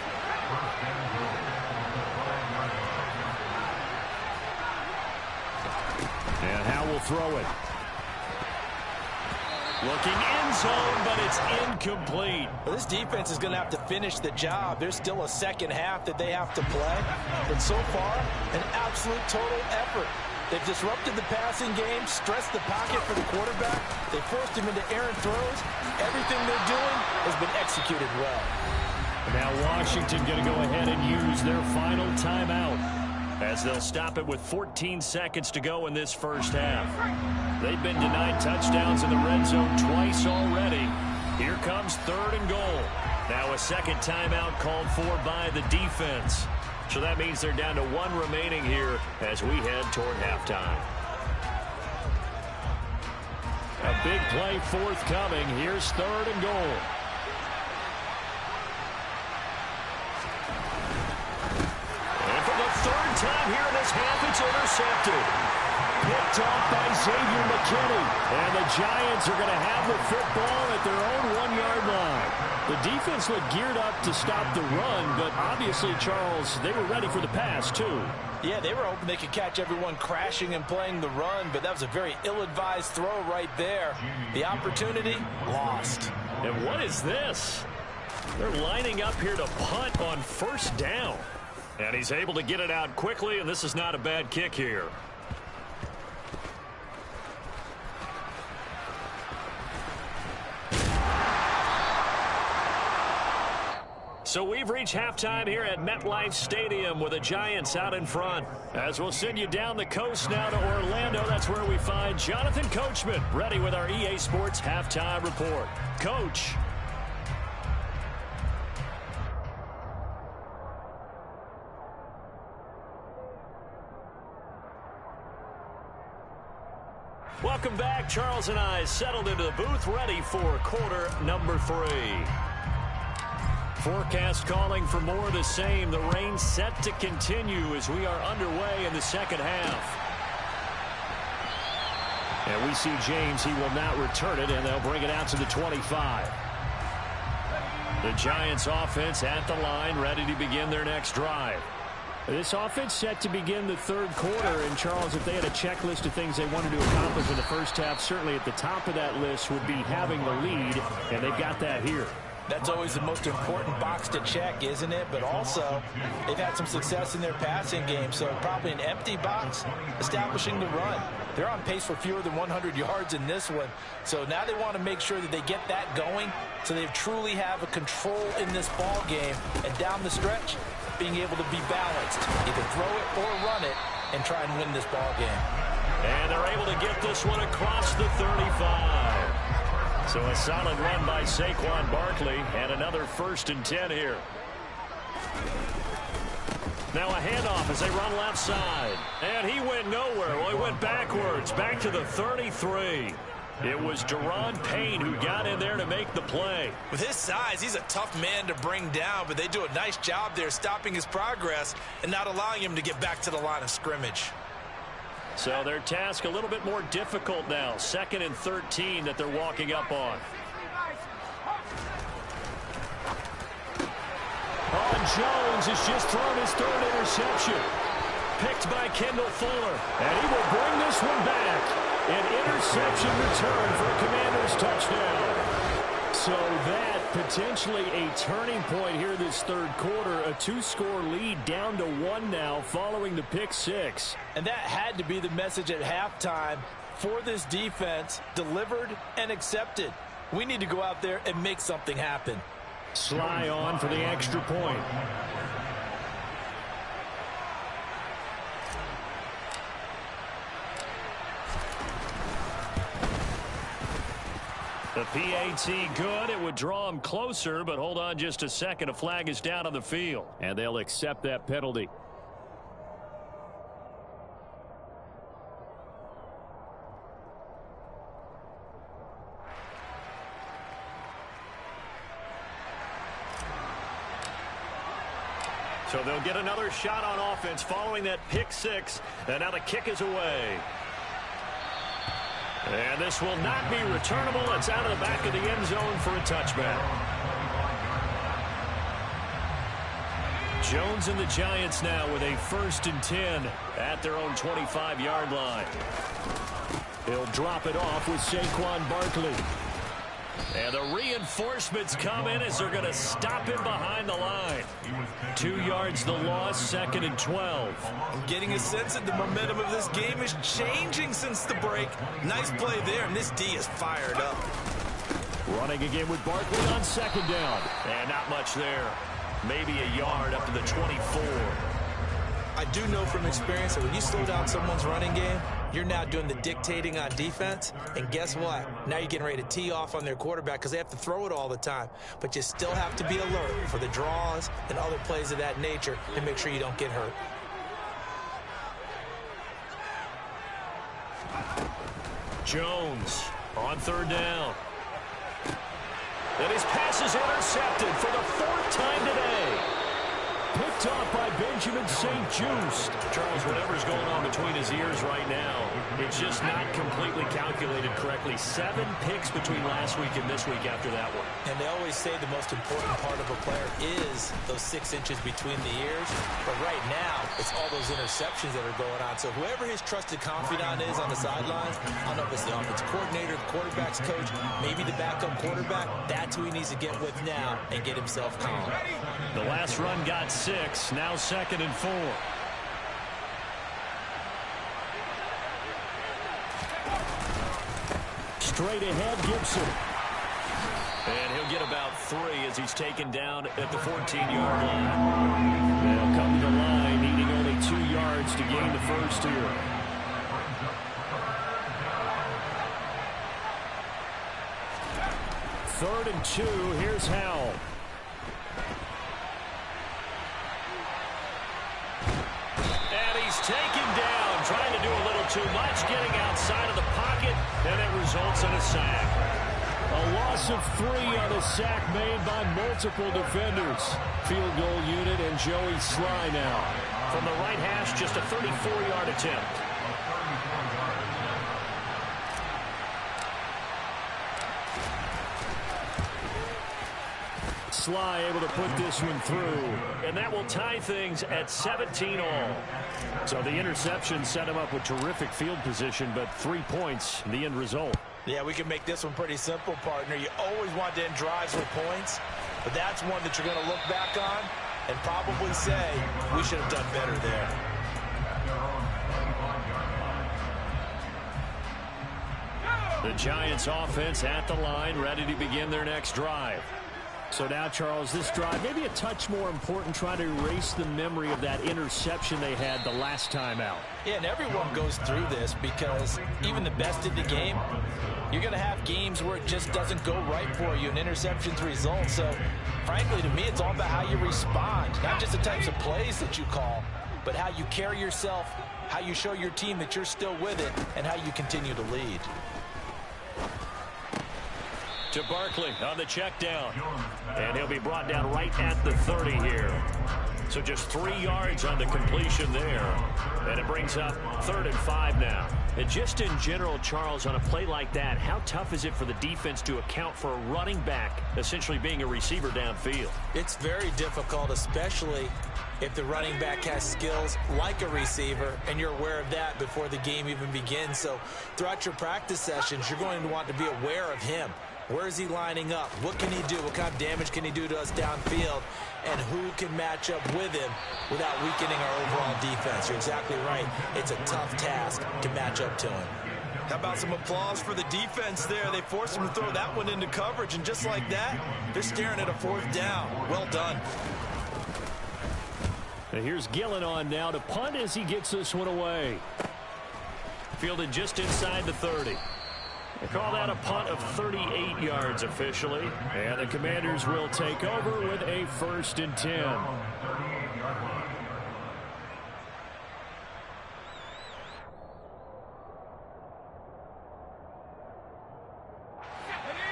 And Howell will throw it. Looking end zone, but it's incomplete. Well, this defense is going to have to finish the job. There's still a second half that they have to play. But so far, an absolute total effort. They've disrupted the passing game, stressed the pocket for the quarterback. They forced him into errant throws. Everything they're doing has been executed well. Now Washington going to go ahead and use their final timeout as they'll stop it with 14 seconds to go in this first half. They've been denied touchdowns in the red zone twice already. Here comes 3rd and goal. Now a second timeout called for by the defense. So that means they're down to 1 remaining here as we head toward halftime. A big play forthcoming. Here's 3rd and goal. And for the 3rd time here in this half, it's intercepted. Picked off by Xavier McKinney. And the Giants are going to have the football at their own 1-yard line. The defense looked geared up to stop the run, but obviously, Charles, they were ready for the pass, too. Yeah, they were hoping they could catch everyone crashing and playing the run, but that was a very ill-advised throw right there. The opportunity, lost. And what is this? They're lining up here to punt on first down. And he's able to get it out quickly, and this is not a bad kick here. So we've reached halftime here at MetLife Stadium with the Giants out in front. As we'll send you down the coast now to Orlando, that's where we find Jonathan Coachman ready with our EA Sports Halftime Report. Coach. Welcome back. Charles and I settled into the booth ready for quarter number 3. Forecast calling for more of the same. The rain set to continue as we are underway in the second half. And we see James. He will not return it, and they'll bring it out to the 25. The Giants offense at the line, ready to begin their next drive. This offense set to begin the third quarter. And, Charles, if they had a checklist of things they wanted to accomplish in the first half, certainly at the top of that list would be having the lead, and they've got that here. That's always the most important box to check, isn't it? But also, they've had some success in their passing game, so probably an empty box, establishing the run. They're on pace for fewer than 100 yards in this one, so now they want to make sure that they get that going so they truly have a control in this ball game, and down the stretch, being able to be balanced, either throw it or run it, and try and win this ball game. And they're able to get this one across the 35. So a solid run by Saquon Barkley, and another 1st and 10 here. Now a handoff as they run left side. And he went nowhere. Well, he went backwards, back to the 33. It was Daron Payne who got in there to make the play. With his size, he's a tough man to bring down, but they do a nice job there stopping his progress and not allowing him to get back to the line of scrimmage. So their task a little bit more difficult now. 2nd and 13 that they're walking up on. Jones has just thrown his 3rd interception. Picked by Kendall Fuller. And he will bring this one back. An interception return for a Commanders touchdown. So that potentially a turning point here this third quarter. A 2-score lead down to 1 now following the pick 6. And that had to be the message at halftime for this defense. Delivered and accepted. We need to go out there and make something happen. Sly on for the extra point. The PAT good. It would draw him closer, but hold on just a second. A flag is down on the field, and they'll accept that penalty. So they'll get another shot on offense following that pick 6, and now the kick is away. And this will not be returnable. It's out of the back of the end zone for a touchback. Jones and the Giants now with a 1st and 10 at their own 25-yard line. He'll drop it off with Saquon Barkley. And the reinforcements come in as they're going to stop him behind the line. 2 yards the loss, 2nd and 12. I'm getting a sense that the momentum of this game is changing since the break. Nice play there, and this D is fired up. Running again with Barkley on 2nd down. And not much there. Maybe a yard up to the 24. I do know from experience that when you slow down someone's running game, you're now doing the dictating on defense. And guess what? Now you're getting ready to tee off on their quarterback because they have to throw it all the time. But you still have to be alert for the draws and other plays of that nature and make sure you don't get hurt. Jones on 3rd down. And his pass is intercepted for the 4th time today. Picked picked off by Benjamin St-Juste. Charles, whatever's going on between his ears right now, it's just not completely calculated correctly. 7 picks between last week and this week after that one. And they always say the most important part of a player is those 6 inches between the ears. But right now, it's all those interceptions that are going on. So whoever his trusted confidant is on the sidelines, I don't know if it's the offensive coordinator, the quarterback's coach, maybe the backup quarterback, that's who he needs to get with now and get himself calm. The last run got 6, now 2nd and 4. Straight ahead, Gibson. And he'll get about 3 as he's taken down at the 14-yard line. They'll come to the line, needing only 2 yards to gain the first here. Third and 2, here's Howell. And he's taken down, trying to do a little too much, getting outside of the pocket, and it results in a sack. A loss of 3 on a sack made by multiple defenders. Field goal unit and Joey Sly now. From the right hash, just a 34-yard attempt. Sly able to put this one through. And that will tie things at 17 all. So the interception set him up with terrific field position, but 3 points, the end result. Yeah, we can make this one pretty simple, partner. You always want to end drives with points, but that's one that you're going to look back on and probably say, we should have done better there. The Giants offense at the line, ready to begin their next drive. So now, Charles, this drive maybe a touch more important, trying to erase the memory of that interception they had the last time out. Yeah, and everyone goes through this because even the best in the game, you're going to have games where it just doesn't go right for you, and interceptions result. So, frankly, to me, it's all about how you respond, not just the types of plays that you call, but how you carry yourself, how you show your team that you're still with it, and how you continue to lead. To Barkley on the check down. And he'll be brought down right at the 30 here. So just 3 yards on the completion there. And it brings up 3rd and 5 now. And just in general, Charles, on a play like that, how tough is it for the defense to account for a running back essentially being a receiver downfield? It's very difficult, especially if the running back has skills like a receiver, and you're aware of that before the game even begins. So throughout your practice sessions, you're going to want to be aware of him. Where is he lining up? What can he do? What kind of damage can he do to us downfield? And who can match up with him without weakening our overall defense? You're exactly right. It's a tough task to match up to him. How about some applause for the defense there? They forced him to throw that one into coverage, and just like that, they're staring at a 4th down. Well done. And here's Gillen on now to punt as he gets this one away. Fielded just inside the 30. They call that a punt of 38 yards officially. And the Commanders will take over with a 1st and 10.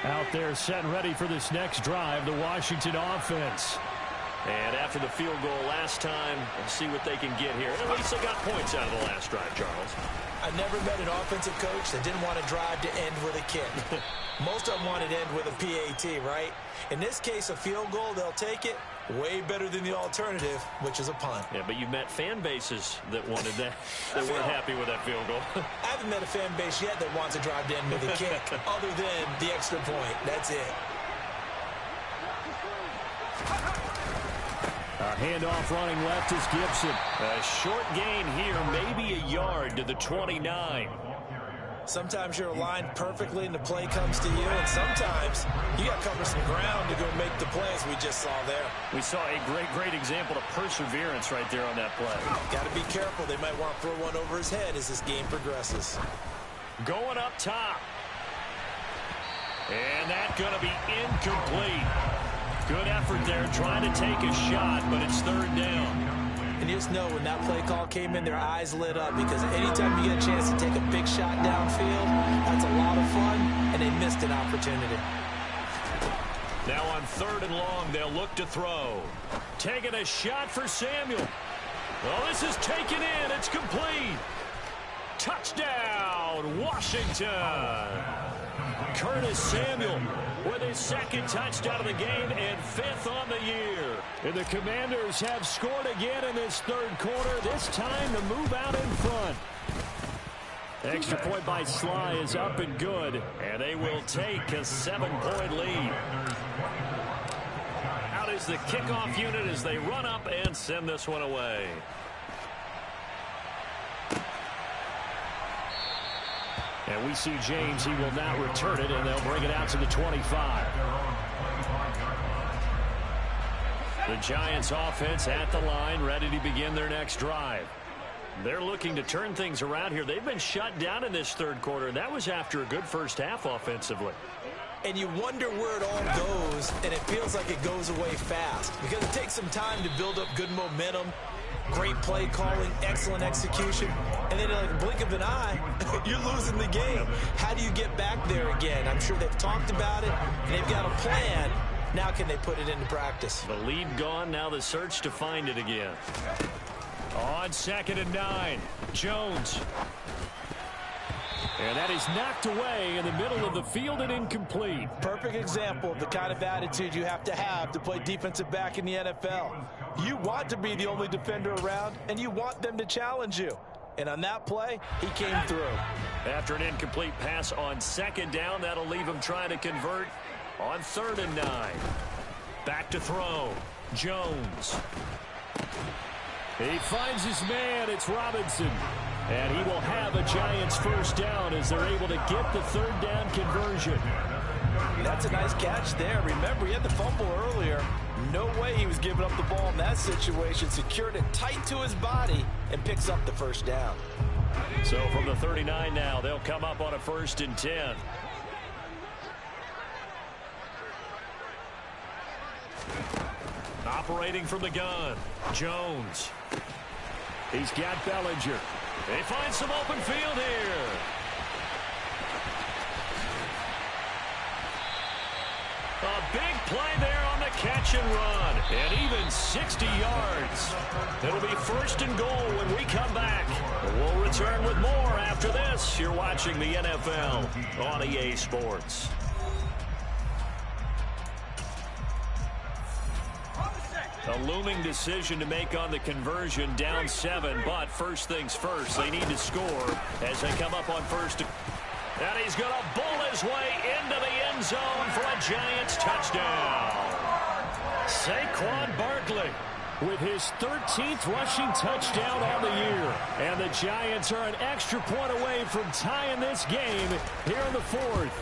Out there set and ready for this next drive, the Washington offense. And after the field goal last time, we'll see what they can get here. At least they got points out of the last drive, Charles. I never met an offensive coach that didn't want to drive to end with a kick. Most of them wanted to end with a PAT, right? In this case, a field goal, they'll take it. Way better than the alternative, which is a punt. Yeah, but you met fan bases that wanted that, that weren't happy with that field goal. I haven't met a fan base yet that wants to drive to end with a kick, other than the extra point. That's it. A handoff running left is Gibson. A short gain here, maybe a yard to the 29. Sometimes you're aligned perfectly and the play comes to you, and sometimes you got to cover some ground to go make the play, as we just saw there. We saw a great example of perseverance right there on that play. Got to be careful. They might want to throw one over his head as this game progresses. Going up top. And that's going to be incomplete. Good effort there, trying to take a shot, but it's 3rd down. And you just know when that play call came in, their eyes lit up, because anytime you get a chance to take a big shot downfield, that's a lot of fun, and they missed an opportunity. Now on 3rd and long, they'll look to throw. Taking a shot for Samuel. Oh, this is taken in. It's complete. Touchdown, Washington. Curtis Samuel with his 2nd touchdown of the game and 5th on the year. And the Commanders have scored again in this 3rd quarter, this time to move out in front. Extra point by Sly is up and good, and they will take a 7-point lead. Out is the kickoff unit as they run up and send this one away. And we see James. He will not return it, and they'll bring it out to the 25. The Giants offense at the line, ready to begin their next drive. They're looking to turn things around here. They've been shut down in this 3rd quarter, and that was after a good first half offensively. And you wonder where it all goes, and it feels like it goes away fast because it takes some time to build up good momentum, great play calling, excellent execution, and then like a blink of an eye, you're losing the game. How do you get back there again? I'm sure they've talked about it, and they've got a plan. Now can they put it into practice? The lead gone, now the search to find it again. On 2nd and 9, Jones. And that is knocked away in the middle of the field and incomplete. Perfect example of the kind of attitude you have to play defensive back in the NFL. You want to be the only defender around, and you want them to challenge you. And on that play, he came through. After an incomplete pass on 2nd down, that'll leave him trying to convert on 3rd and 9. Back to throw. Jones. He finds his man. It's Robinson. And he will have a Giants 1st down as they're able to get the 3rd down conversion. That's a nice catch there. Remember, he had the fumble earlier. No way he was giving up the ball in that situation. Secured it tight to his body and picks up the 1st down. So from the 39 now, they'll come up on a 1st and 10. Operating from the gun, Jones. He's got Bellinger. They find some open field here. A big play there on the catch and run. And even 60 yards. It'll be 1st and goal when we come back. We'll return with more after this. You're watching the NFL on EA Sports. A looming decision to make on the conversion, down 7, but first things first, they need to score as they come up on 1st. And he's going to bowl his way into the end zone for a Giants touchdown. Saquon Barkley with his 13th rushing touchdown on the year. And the Giants are an extra point away from tying this game here in the 4th.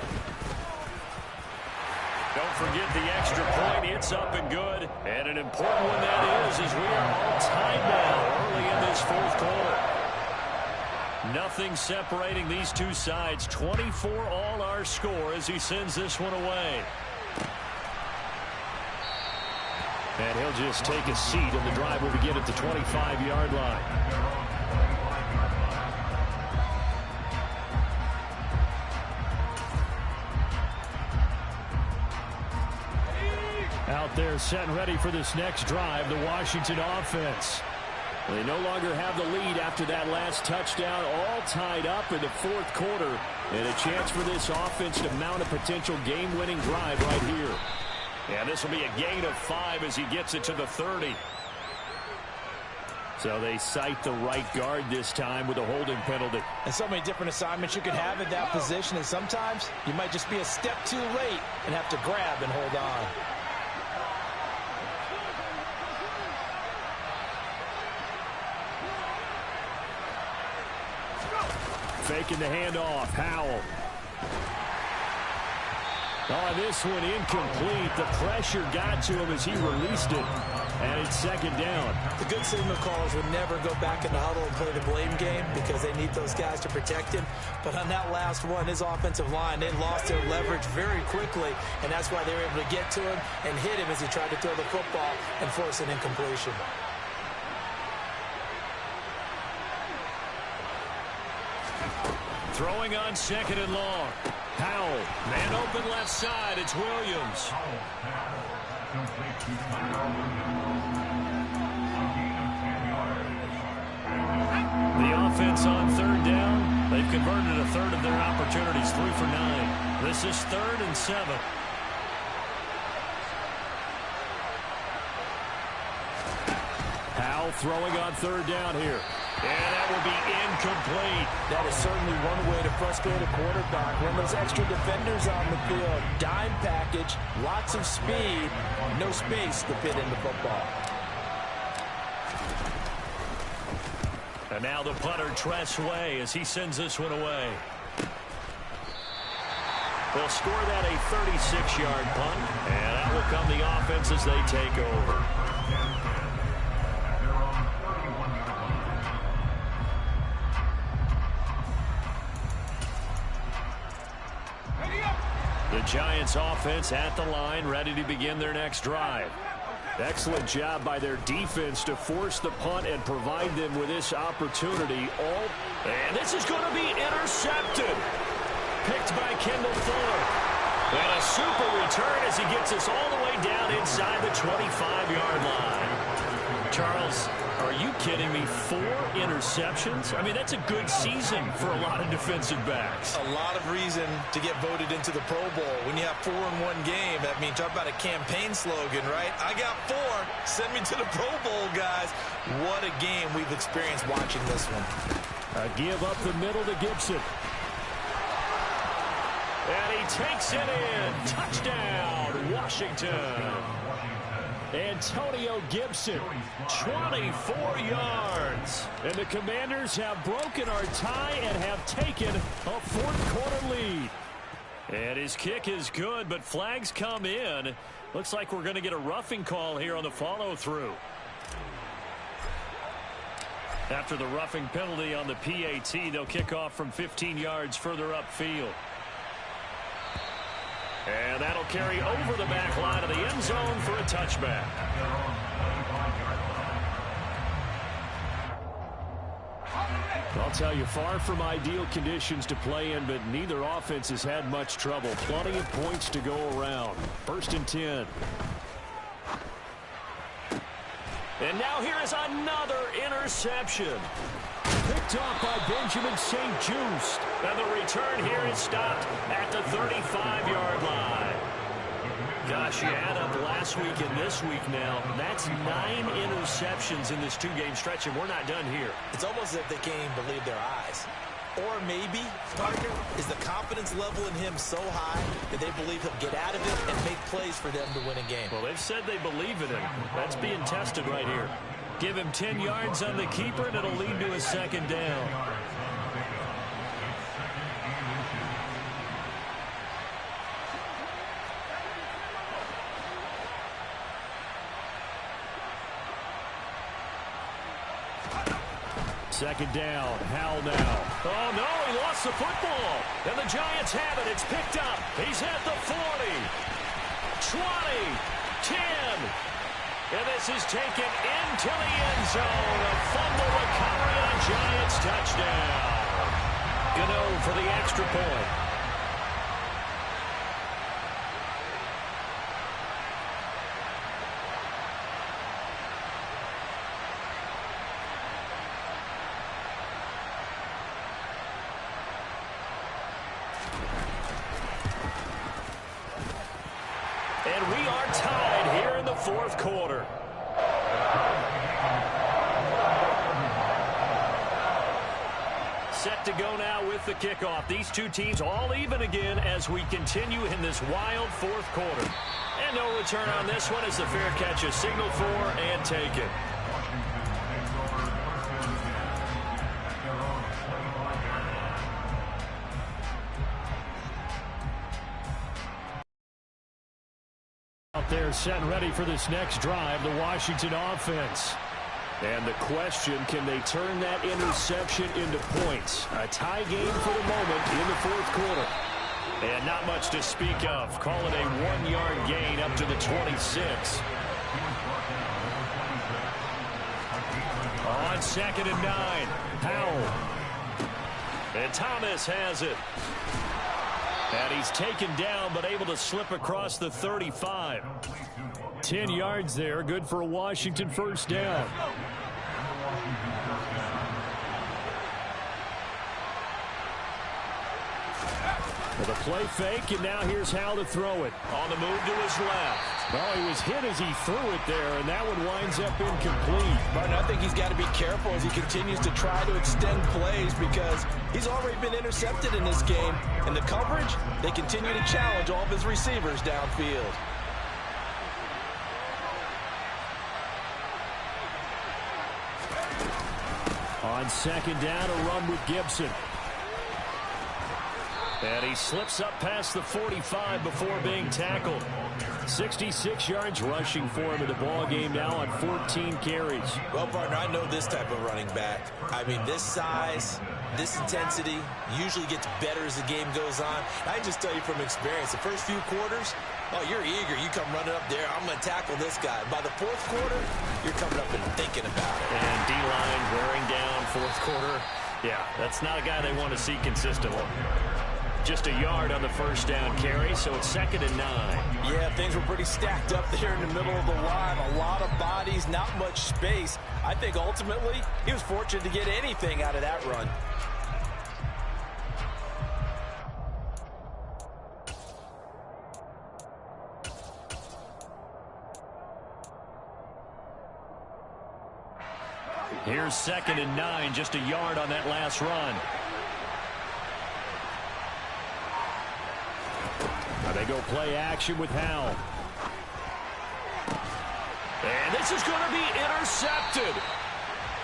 Don't forget the extra point. It's up and good. And an important one that is, as we are all tied now early in this 4th quarter. Nothing separating these two sides. 24 all our score as he sends this one away. And he'll just take a seat, and the drive will begin at the 25-yard line. Out there set and ready for this next drive, the Washington offense. They no longer have the lead after that last touchdown, all tied up in the 4th quarter. And a chance for this offense to mount a potential game-winning drive right here. And this will be a gain of 5 as he gets it to the 30. So they cite the right guard this time with a holding penalty. And so many different assignments you can have at that position, and sometimes you might just be a step too late and have to grab and hold on. Faking the handoff, Howell. Oh, this one incomplete. The pressure got to him as he released it. And it's 2nd down. The good signal callers would never go back in the huddle and play the blame game because they need those guys to protect him. But on that last one, his offensive line, they lost their leverage very quickly, and that's why they were able to get to him and hit him as he tried to throw the football and force an incompletion. Throwing on 2nd and long. Howell, man open open left side. It's Williams. The offense on third down. They've converted a third of their opportunities, 3 for 9. This is 3rd and 7. Howell throwing on third down here. And that will be incomplete. That is certainly one way to frustrate a quarterback. When those extra defenders on the field, dime package, lots of speed, no space to fit in the football. And now the punter, Tress Way, as he sends this one away. They'll score that a 36-yard punt, and that will come the offense as they take over. The Giants offense at the line, ready to begin their next drive. Excellent job by their defense to force the punt and provide them with this opportunity. And this is going to be intercepted. Picked by Kendall Fuller. And a super return as he gets us all the way down inside the 25-yard line. Charles, are you kidding me? 4 interceptions? I mean, that's a good season for a lot of defensive backs. A lot of reason to get voted into the Pro Bowl. When you have 4 in one game, that means talk about a campaign slogan, right? I got 4. Send me to the Pro Bowl, guys. What a game we've experienced watching this one. A give up the middle to Gibson. And he takes it in. Touchdown, Washington. Antonio Gibson, 24 yards. And the Commanders have broken our tie and have taken a fourth-quarter lead. And his kick is good, but flags come in. Looks like we're going to get a roughing call here on the follow-through. After the roughing penalty on the PAT, they'll kick off from 15 yards further upfield. And that'll carry over the back line of the end zone for a touchback. I'll tell you, far from ideal conditions to play in, but neither offense has had much trouble. Plenty of points to go around. 1st and 10. And now here is another interception. Picked off by Benjamin St-Juste. And the return here is stopped at the 35-yard line. Gosh, you add up last week and this week now. That's 9 interceptions in this 2-game stretch, and we're not done here. It's almost as if they can't even believe their eyes. Or maybe, partner, is the confidence level in him so high that they believe he'll get out of it and make plays for them to win a game. Well, they've said they believe in him. That's being tested right here. Give him 10 yards on the keeper, and it'll lead to a 2nd down. Second down, Howell now. Oh, no, he lost the football. And the Giants have it. It's picked up. He's at the 40, 20, 10. And this is taken into the end zone. A fumble recovery and a Giants touchdown. Gano for the extra point. And we are tied here in the 4th quarter. Set to go now with the kickoff. These two teams all even again as we continue in this wild 4th quarter. And no return on this one as the fair catch is signaled for and taken. Out there set and ready for this next drive, the Washington offense. And the question, can they turn that interception into points? A tie game for the moment in the 4th quarter. And not much to speak of. Call it a 1-yard gain up to the 26. On 2nd and 9, Howell. And Thomas has it. And he's taken down, but able to slip across the 35. 10 yards there, good for a Washington first down. With a play fake, and now here's how to throw it. On the move to his left. Oh, he was hit as he threw it there, and that one winds up incomplete. Martin, I think he's got to be careful as he continues to try to extend plays because he's already been intercepted in this game. And the coverage, they continue to challenge all of his receivers downfield. On second down, a run with Gibson. And he slips up past the 45 before being tackled. 66 yards rushing for him in the ball game now on 14 carries. Well, partner, I know this type of running back. I mean, this size, this intensity usually gets better as the game goes on. I just tell you from experience, the first few quarters, oh, you're eager. You come running up there, I'm going to tackle this guy. By the fourth quarter, you're coming up and thinking about it. And D-line wearing down fourth quarter. Yeah, that's not a guy they want to see consistently. Just a yard on the first down carry, so it's 2nd and 9. Yeah, things were pretty stacked up there in the middle of the line. A lot of bodies, not much space. I think ultimately he was fortunate to get anything out of that run. Here's 2nd and 9, just a yard on that last run. Now they go play action with Howell. And this is going to be intercepted.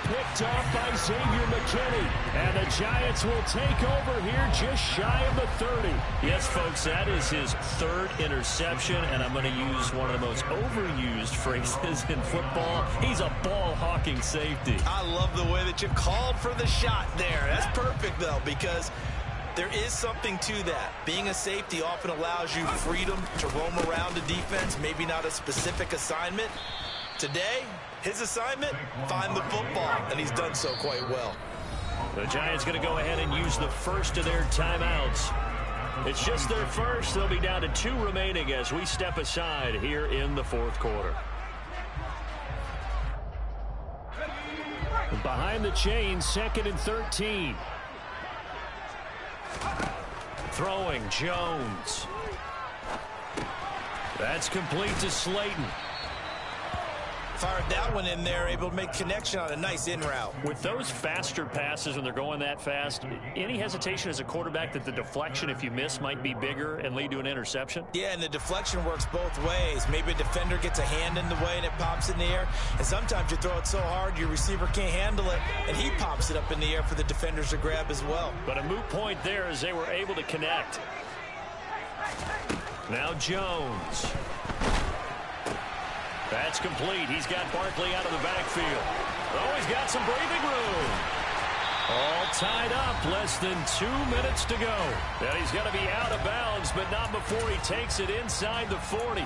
Picked off by Xavier McKinney. And the Giants will take over here just shy of the 30. Yes, folks, that is his 3rd interception. And I'm going to use one of the most overused phrases in football. He's a ball-hawking safety. I love the way that you called for the shot there. That's perfect, though, because there is something to that. Being a safety often allows you freedom to roam around the defense, maybe not a specific assignment. Today, his assignment, find the football, and he's done so quite well. The Giants going to go ahead and use the first of their timeouts. It's just their first. They'll be down to 2 remaining as we step aside here in the fourth quarter. Behind the chains, 2nd and 13. Throwing, Jones. That's complete to Slayton. Fired that one in there, able to make connection on a nice in route. With those faster passes when they're going that fast, any hesitation as a quarterback that the deflection, if you miss, might be bigger and lead to an interception? Yeah, and the deflection works both ways. Maybe a defender gets a hand in the way and it pops in the air. And sometimes you throw it so hard your receiver can't handle it, and he pops it up in the air for the defenders to grab as well. But a moot point there as they were able to connect. Now Jones. That's complete. He's got Barkley out of the backfield. Oh, he's got some breathing room. All tied up. Less than 2 minutes to go. And he's going to be out of bounds, but not before he takes it inside the 40.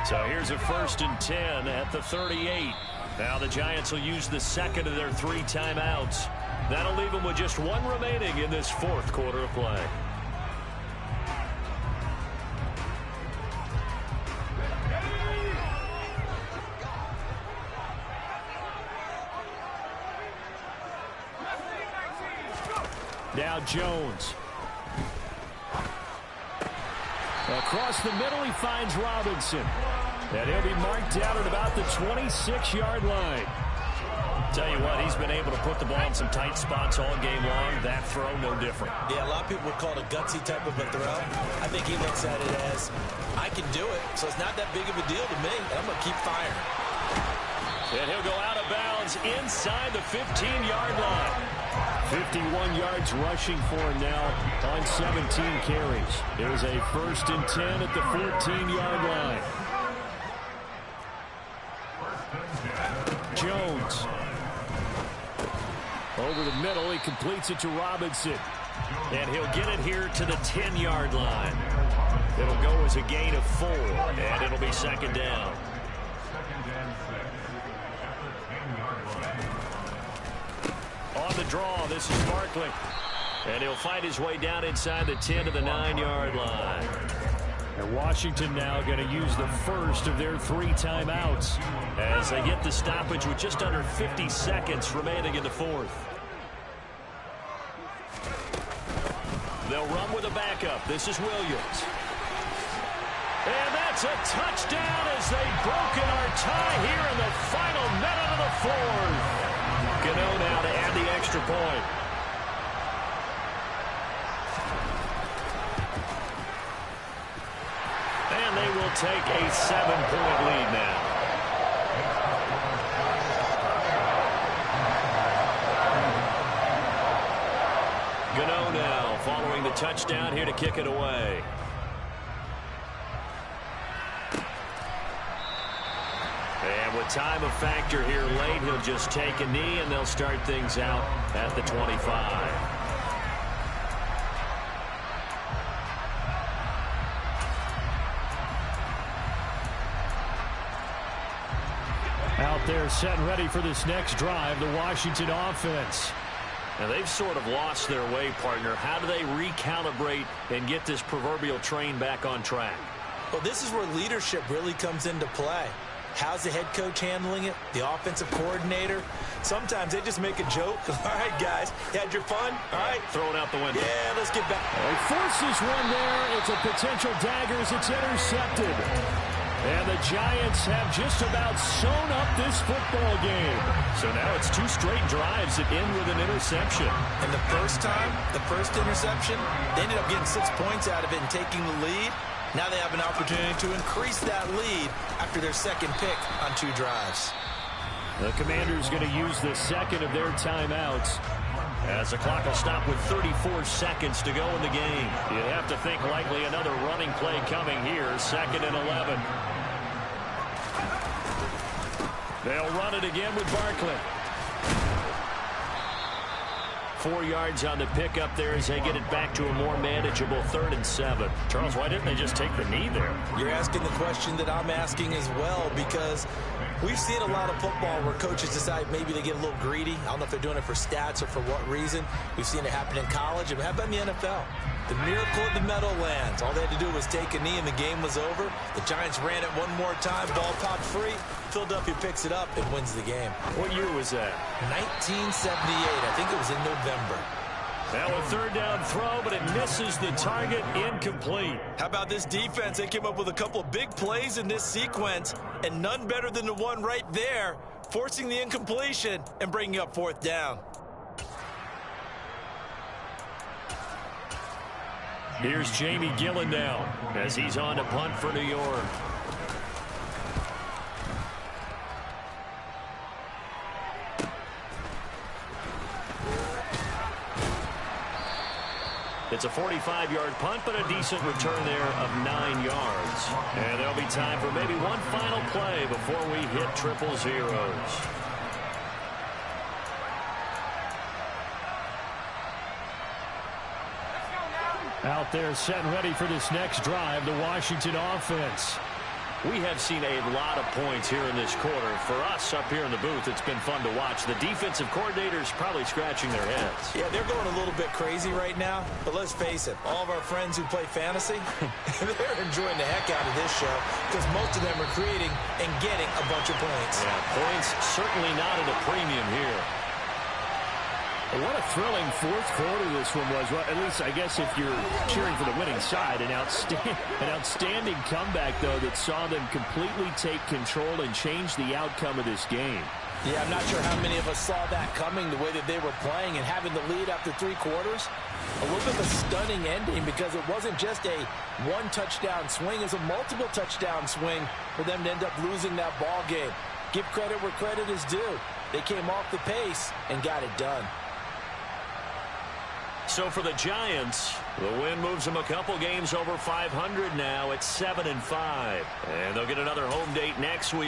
So here's a 1st and 10 at the 38. Now the Giants will use the 2nd of their 3 timeouts. That'll leave them with just 1 remaining in this 4th quarter of play. Now Jones. Across the middle, he finds Robinson. And he'll be marked down at about the 26-yard line. Tell you what, he's been able to put the ball in some tight spots all game long. That throw, no different. Yeah, a lot of people would call it a gutsy type of a throw. I think he looks at it as, I can do it, so it's not that big of a deal to me, and I'm going to keep firing. And he'll go out of bounds inside the 15-yard line. 51 yards rushing for him now on 17 carries. It was a 1st and 10 at the 14-yard line. Jones. Over the middle, he completes it to Robinson. And he'll get it here to the 10-yard line. It'll go as a gain of 4, and it'll be 2nd down. On the draw, this is Barkley. And he'll fight his way down inside the 10 to the 9-yard line. And Washington now going to use the first of their 3 timeouts as they get the stoppage with just under 50 seconds remaining in the 4th. They'll run with a backup. This is Williams. And that's a touchdown as they've broken our tie here in the final minute of the 4th. Gano now to add the extra point. And they will take a 7-point lead now. Gano now following the touchdown here to kick it away. And with time a factor here late, he'll just take a knee, and they'll start things out at the 25. Out there set and ready for this next drive, the Washington offense. Now, they've sort of lost their way, partner. How do they recalibrate and get this proverbial train back on track? Well, this is where leadership really comes into play. How's the head coach handling it? The offensive coordinator? Sometimes they just make a joke. All right, guys, you had your fun? All right. Throw it out the window. Yeah, let's get back. He forces one there. It's a potential dagger as it's intercepted. And the Giants have just about sewn up this football game. So now it's 2 straight drives that end with an interception. And the first time, the first interception, they ended up getting 6 points out of it and taking the lead. Now they have an opportunity to increase that lead after their second pick on 2 drives. The Commanders going to use the second of their timeouts as the clock will stop with 34 seconds to go in the game. You'd have to think likely another running play coming here, 2nd and 11. They'll run it again with Barkley. 4 yards on the pickup there as they get it back to a more manageable 3rd and 7. Charles, why didn't they just take the knee there? You're asking the question that I'm asking as well, because we've seen a lot of football where coaches decide maybe they get a little greedy. I don't know if they're doing it for stats or for what reason. We've seen it happen in college. It happened in the NFL. The miracle of the Meadowlands. All they had to do was take a knee and the game was over. The Giants ran it one more time. Ball popped free. Philadelphia picks it up and wins the game. What year was that? 1978. I think it was in November. Now a 3rd down throw, but it misses the target. Incomplete. How about this defense? They came up with a couple of big plays in this sequence, and none better than the one right there, forcing the incompletion and bringing up 4th down. Here's Jamie Gillen now as he's on to punt for New York. It's a 45-yard punt, but a decent return there of 9 yards. And there'll be time for maybe one final play before we hit triple zeros. Out there set and ready for this next drive, the Washington offense. We have seen a lot of points here in this quarter. For us up here in the booth, it's been fun to watch. The defensive coordinators probably scratching their heads. Yeah, they're going a little bit crazy right now. But let's face it, all of our friends who play fantasy, they're enjoying the heck out of this show because most of them are creating and getting a bunch of points. Yeah, points certainly not at a premium here. What a thrilling 4th quarter this one was. Well, at least I guess if you're cheering for the winning side, an outstanding comeback, though, that saw them completely take control and change the outcome of this game. Yeah, I'm not sure how many of us saw that coming, the way that they were playing and having the lead after 3 quarters. A little bit of a stunning ending because it wasn't just a 1 touchdown swing. It was a multiple touchdown swing for them to end up losing that ball game. give credit where credit is due. They came off the pace and got it done. So for the Giants, the win moves them a couple games over 500 now at 7-5. And they'll get another home date next week.